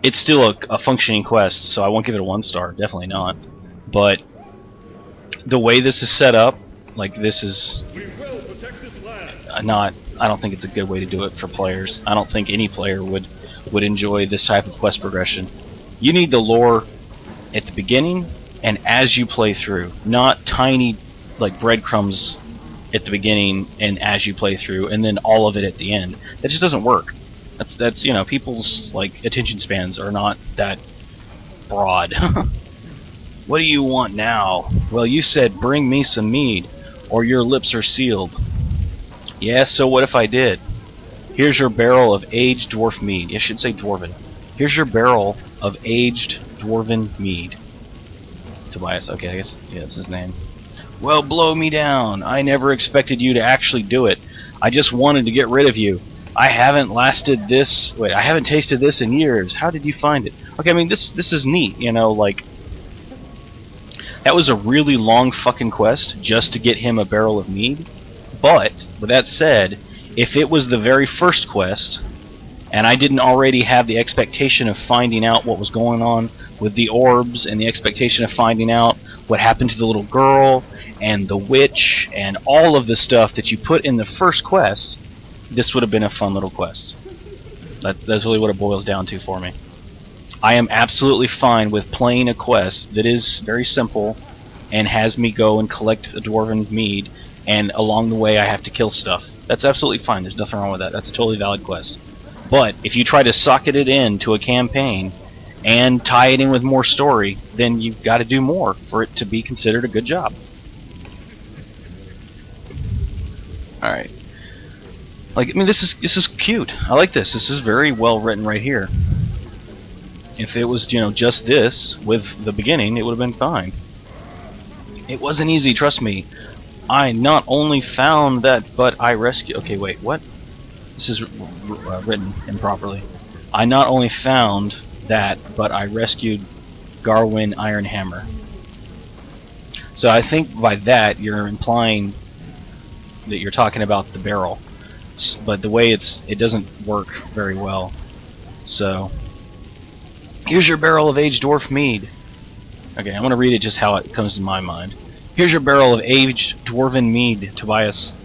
it's still a functioning quest, so I won't give it a 1-star. Definitely not. But the way this is set up, like, this is not. I don't think it's a good way to do it for players. I don't think any player would enjoy this type of quest progression. You need the lore at the beginning and as you play through, not tiny like breadcrumbs at the beginning and as you play through, and then all of it at the end. That just doesn't work. That's you know, people's like attention spans are not that broad. What do you want now? Well, you said bring me some mead, or your lips are sealed. Yeah, so what if I did? Here's your barrel of aged dwarf mead. I should say dwarven. Here's your barrel of aged dwarven mead. Tobias, okay, I guess, yeah, that's his name. Well, blow me down. I never expected you to actually do it. I just wanted to get rid of you. I haven't tasted this in years. How did you find it? Okay, I mean, this is neat, you know, like, that was a really long fucking quest just to get him a barrel of mead. But, with that said, if it was the very first quest, and I didn't already have the expectation of finding out what was going on with the orbs, and the expectation of finding out what happened to the little girl, and the witch, and all of the stuff that you put in the first quest, this would have been a fun little quest. That's really what it boils down to for me. I am absolutely fine with playing a quest that is very simple, and has me go and collect a dwarven mead, and along the way I have to kill stuff. That's absolutely fine, there's nothing wrong with that. That's a totally valid quest. But if you try to socket it into a campaign and tie it in with more story, then you've got to do more for it to be considered a good job. Alright. Like, I mean, this is cute. I like this. This is very well written right here. If it was, you know, just this with the beginning, it would have been fine. It wasn't easy, trust me. I not only found that, but I rescued... Okay, wait, what? This is written improperly. I not only found that, but I rescued Garwin Ironhammer. So I think by that you're implying that you're talking about the barrel, but the way it doesn't work very well. So here's your barrel of aged dwarf mead. Okay, I'm gonna read it just how it comes to my mind. Here's your barrel of aged dwarven mead, Tobias.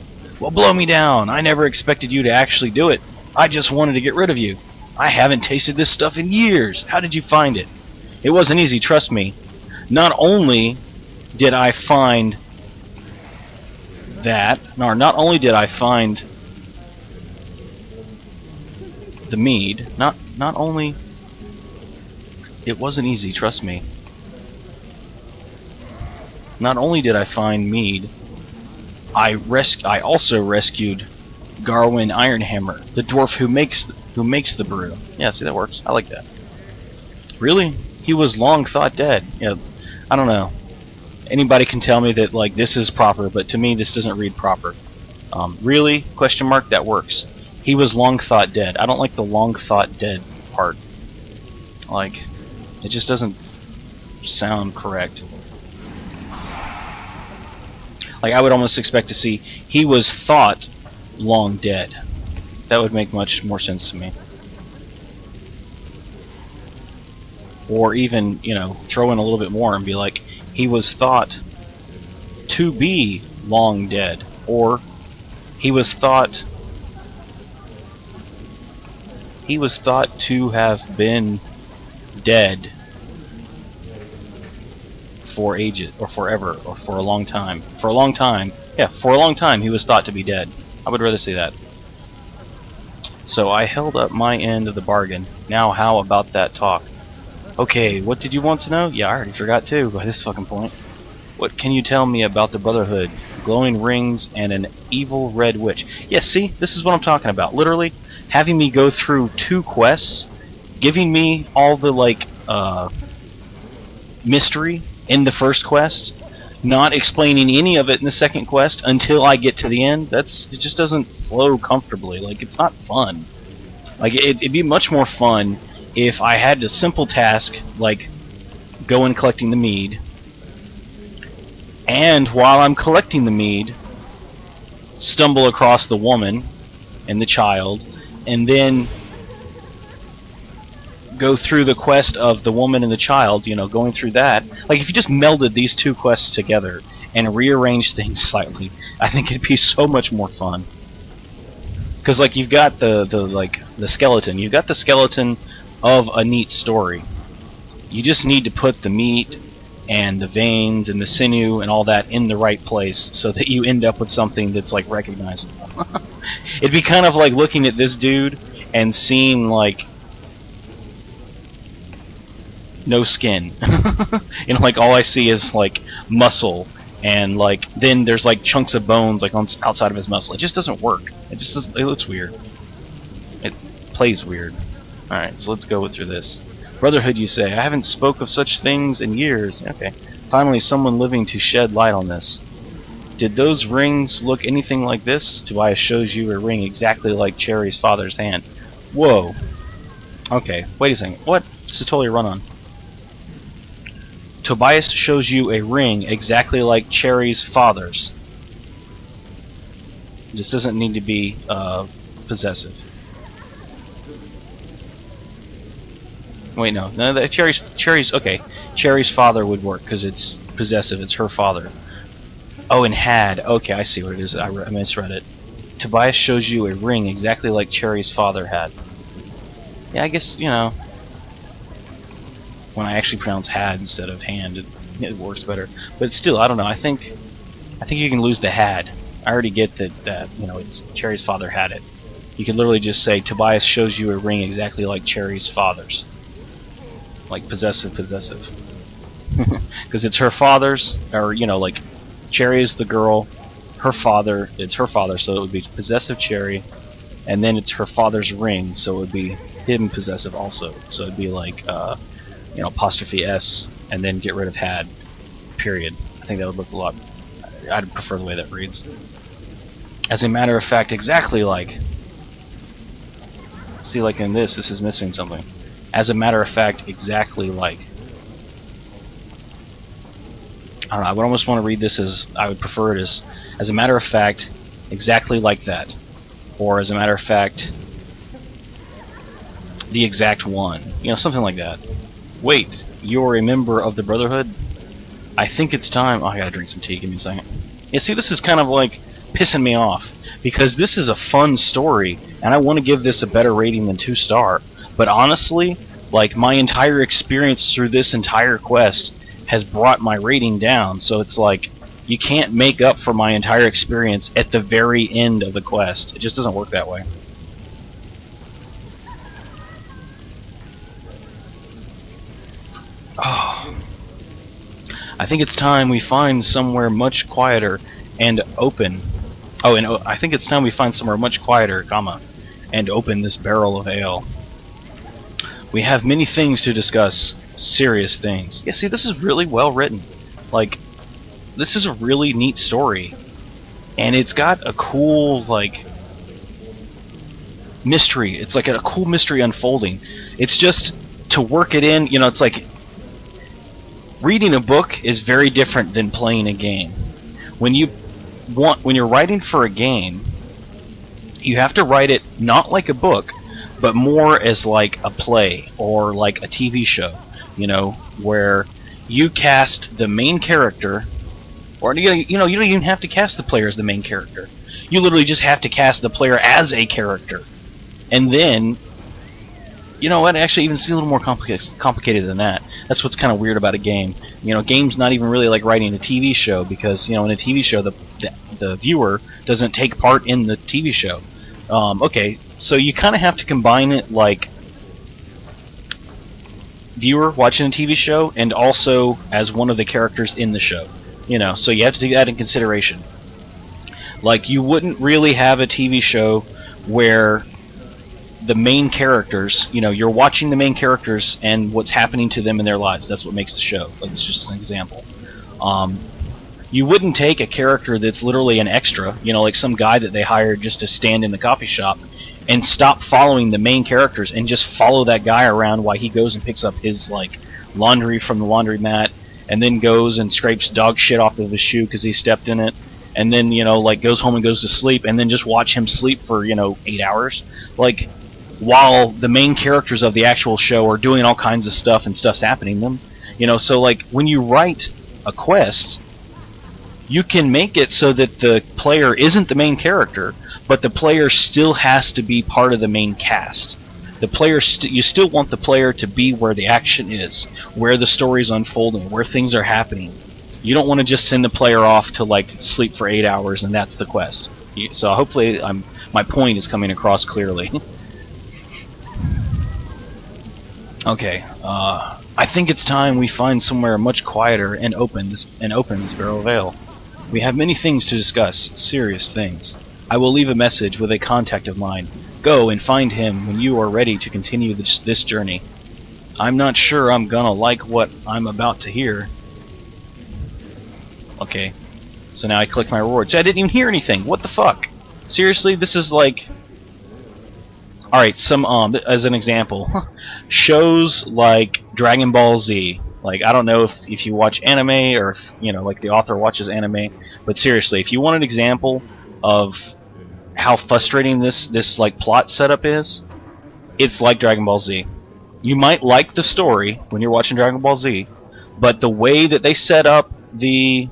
Well, blow me down. I never expected you to actually do it. I just wanted to get rid of you. I haven't tasted this stuff in years. How did you find it? It wasn't easy, trust me. Not only did I find that. No, not only did I find the mead, not only... It wasn't easy, trust me. Not only did I find mead, I also rescued Garwin Ironhammer, the dwarf who makes the brew. Yeah, see, that works. I like that. Really? He was long thought dead. Yeah, I don't know. Anybody can tell me that like this is proper, but to me this doesn't read proper. Really? Question mark. That works. He was long thought dead. I don't like the long thought dead part. Like, it just doesn't sound correct. Like, I would almost expect to see he was thought long dead. That would make much more sense to me. Or even, you know, throw in a little bit more and be like, he was thought to be long dead. Or he was thought to have been dead for ages, or forever, or for a long time. For a long time, yeah, for a long time he was thought to be dead. I would rather say that. So I held up my end of the bargain. Now how about that talk? Okay, what did you want to know? Yeah, I already forgot too, by this fucking point. What can you tell me about the Brotherhood? Glowing rings and an evil red witch. Yeah, see? This is what I'm talking about. Literally, having me go through 2 quests, giving me all the, like, mystery in the first quest, not explaining any of it in the second quest until I get to the end. It just doesn't flow comfortably. Like, it's not fun. Like, it'd be much more fun if I had a simple task, like going collecting the mead, and while I'm collecting the mead, stumble across the woman and the child, and then go through the quest of the woman and the child, you know, going through that. Like, if you just melded these 2 quests together and rearranged things slightly, I think it'd be so much more fun. Because, like, you've got the skeleton. You've got the skeleton of a neat story. You just need to put the meat and the veins and the sinew and all that in the right place so that you end up with something that's, like, recognizable. It'd be kind of like looking at this dude and seeing, like, no skin. You know, like, all I see is, like, muscle, and, like, then there's, like, chunks of bones, like, on outside of his muscle. It just doesn't work. It just doesn't, it looks weird. It plays weird. Alright, so let's go through this. Brotherhood, you say? I haven't spoke of such things in years. Okay. Finally, someone living to shed light on this. Did those rings look anything like this? Tobias shows you a ring exactly like Cherry's father's hand. Whoa. Okay, wait a second. What? This is totally a run-on. Tobias shows you a ring exactly like Cherry's father's. This doesn't need to be possessive. Wait, no, that Cherry's okay. Cherry's father would work because it's possessive. It's her father. Oh, and had. Okay, I see what it is. I misread it. Tobias shows you a ring exactly like Cherry's father had. Yeah, I guess, you know, when I actually pronounce had instead of hand, it works better. But still, I don't know. I think you can lose the had. I already get that you know, it's Cherry's father had it. You could literally just say Tobias shows you a ring exactly like Cherry's father's. Like possessive. Because it's her father's, or, you know, like, Cherry is the girl, her father, it's her father, so it would be possessive Cherry, and then it's her father's ring, so it would be him possessive also. So it'd be like, you know, apostrophe S, and then get rid of had, period. I think that would look a lot, I'd prefer the way that reads. As a matter of fact, exactly like, see, like in this is missing something. As a matter of fact, exactly like. I don't know, I would almost want to read this as, I would prefer it as a matter of fact, exactly like that. Or as a matter of fact, the exact one. You know, something like that. Wait, you're a member of the Brotherhood? I think it's time. Oh, I gotta drink some tea, give me a second. Yeah, see, this is kind of like pissing me off. Because this is a fun story, and I want to give this a better rating than 2-star. But honestly, like, my entire experience through this entire quest has brought my rating down, so it's like, you can't make up for my entire experience at the very end of the quest. It just doesn't work that way. Oh. I think it's time we find somewhere much quieter and open. Oh, and I think it's time we find somewhere much quieter, comma, and open this barrel of ale. We have many things to discuss, serious things. Yeah, see, this is really well written. Like, this is a really neat story, and it's got a cool, like, mystery. It's like a cool mystery unfolding. It's just to work it in, you know, it's like reading a book is very different than playing a game. When you're writing for a game, you have to write it not like a book, but more as like a play or like a TV show, you know, where you cast the main character, or you know, you don't even have to cast the player as the main character. You literally just have to cast the player as a character, and then, you know what? Actually, even see a little more complicated than that. That's what's kind of weird about a game. You know, game's not even really like writing a TV show, because, you know, in a TV show, the viewer doesn't take part in the TV show. Okay, so you kind of have to combine it like viewer watching a TV show and also as one of the characters in the show. You know, so you have to take that in consideration. Like, you wouldn't really have a TV show where the main characters, you know, you're watching the main characters and what's happening to them in their lives. That's what makes the show. Like, it's just an example. You wouldn't take a character that's literally an extra, you know, like some guy that they hired just to stand in the coffee shop, and stop following the main characters and just follow that guy around while he goes and picks up his, like, laundry from the laundromat, and then goes and scrapes dog shit off of his shoe because he stepped in it, and then, you know, like, goes home and goes to sleep, and then just watch him sleep for, you know, 8 hours. Like, while the main characters of the actual show are doing all kinds of stuff and stuff's happening to them. You know, so, like, when you write a quest, you can make it so that the player isn't the main character, but the player still has to be part of the main cast. The player, you still want the player to be where the action is, where the story's unfolding, where things are happening. You don't want to just send the player off to, like, sleep for 8 hours and that's the quest. So hopefully my point is coming across clearly. Okay, I think it's time we find somewhere much quieter and open this barrel of ale. We have many things to discuss, serious things. I will leave a message with a contact of mine. Go and find him when you are ready to continue this journey. I'm not sure I'm gonna like what I'm about to hear. Okay, so now I click my reward. See, I didn't even hear anything. What the fuck? Seriously, this is like... Alright, some, as an example, shows like Dragon Ball Z. Like, I don't know if you watch anime or if, you know, like the author watches anime, but seriously, if you want an example of how frustrating this like plot setup is, it's like Dragon Ball Z. You might like the story when you're watching Dragon Ball Z, but the way that they set up the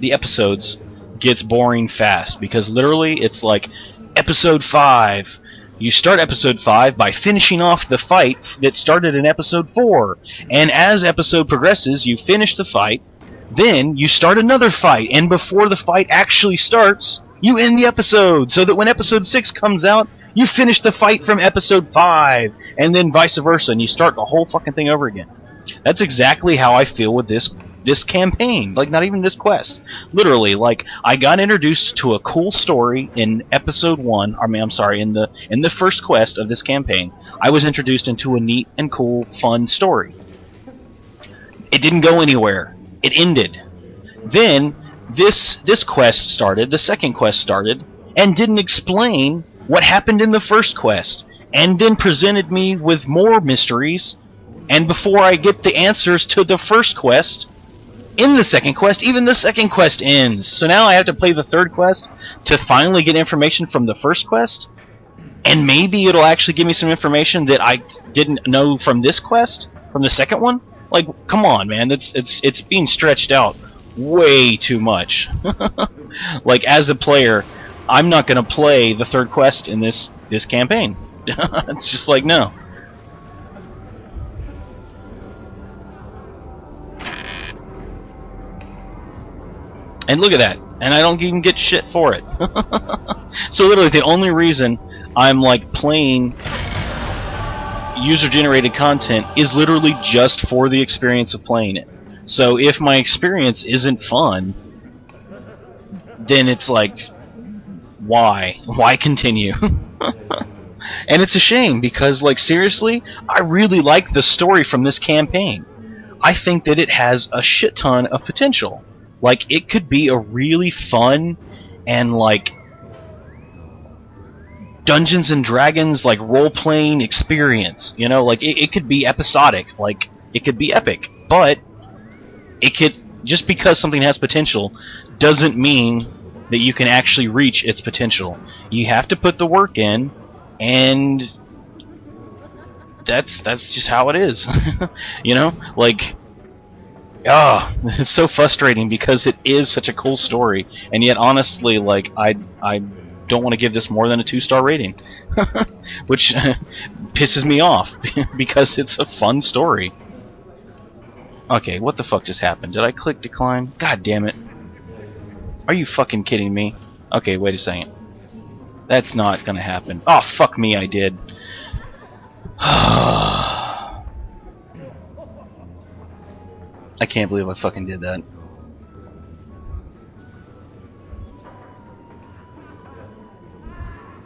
episodes gets boring fast, because literally it's like episode 5. You start episode 5 by finishing off the fight that started in episode 4. And as episode progresses, you finish the fight, then you start another fight, and before the fight actually starts, you end the episode, so that when episode 6 comes out, you finish the fight from episode 5, and then vice versa, and you start the whole fucking thing over again. That's exactly how I feel with this campaign. Like, not even this quest. Literally, like, I got introduced to a cool story in episode 1, in the first quest of this campaign. I was introduced into a neat and cool, fun story. It didn't go anywhere. It ended. Then, this quest started, the second quest started, and didn't explain what happened in the first quest, and then presented me with more mysteries, and before I get the answers to the first quest, in the second quest, even the second quest ends. So now I have to play the third quest to finally get information from the first quest, and maybe it'll actually give me some information that I didn't know from this quest, from the second one. Like, come on, man, it's being stretched out way too much. Like, as a player, I'm not gonna play the third quest in this campaign. It's just like, no. And look at that. And I don't even get shit for it. So literally the only reason I'm like playing user-generated content is literally just for the experience of playing it. So if my experience isn't fun, then it's like, why? Why continue? And it's a shame because, like, seriously, I really like the story from this campaign. I think that it has a shit ton of potential. Like, it could be a really fun and, like, Dungeons and Dragons, like, role-playing experience. You know, like, it could be episodic. Like, it could be epic. But it could, just because something has potential doesn't mean that you can actually reach its potential. You have to put the work in, and that's just how it is. You know, like, it's so frustrating because it is such a cool story, and yet honestly, like, I don't want to give this more than a 2-star rating, which pisses me off because it's a fun story. Okay, what the fuck just happened? Did I click decline? God damn it. Are you fucking kidding me? Okay, wait a second. That's not gonna happen. Oh, fuck me, I did. I can't believe I fucking did that.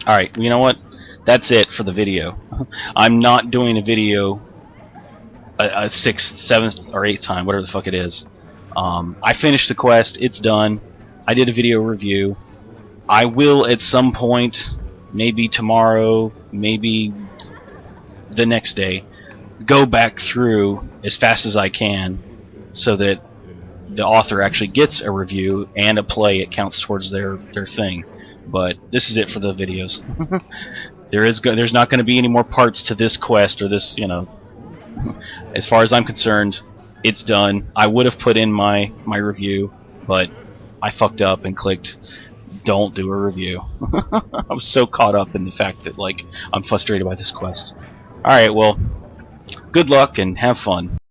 Alright, you know what? That's it for the video. I'm not doing a video a 6th, 7th, or 8th time, whatever the fuck it is. I finished the quest, it's done. I did a video review. I will at some point, maybe tomorrow, maybe the next day, go back through as fast as I can so that the author actually gets a review and a play. It counts towards their thing. But this is it for the videos. There's not going to be any more parts to this quest or this, you know. As far as I'm concerned, it's done. I would have put in my review, but I fucked up and clicked don't do a review. I was so caught up in the fact that, like, I'm frustrated by this quest. Alright, well, good luck and have fun.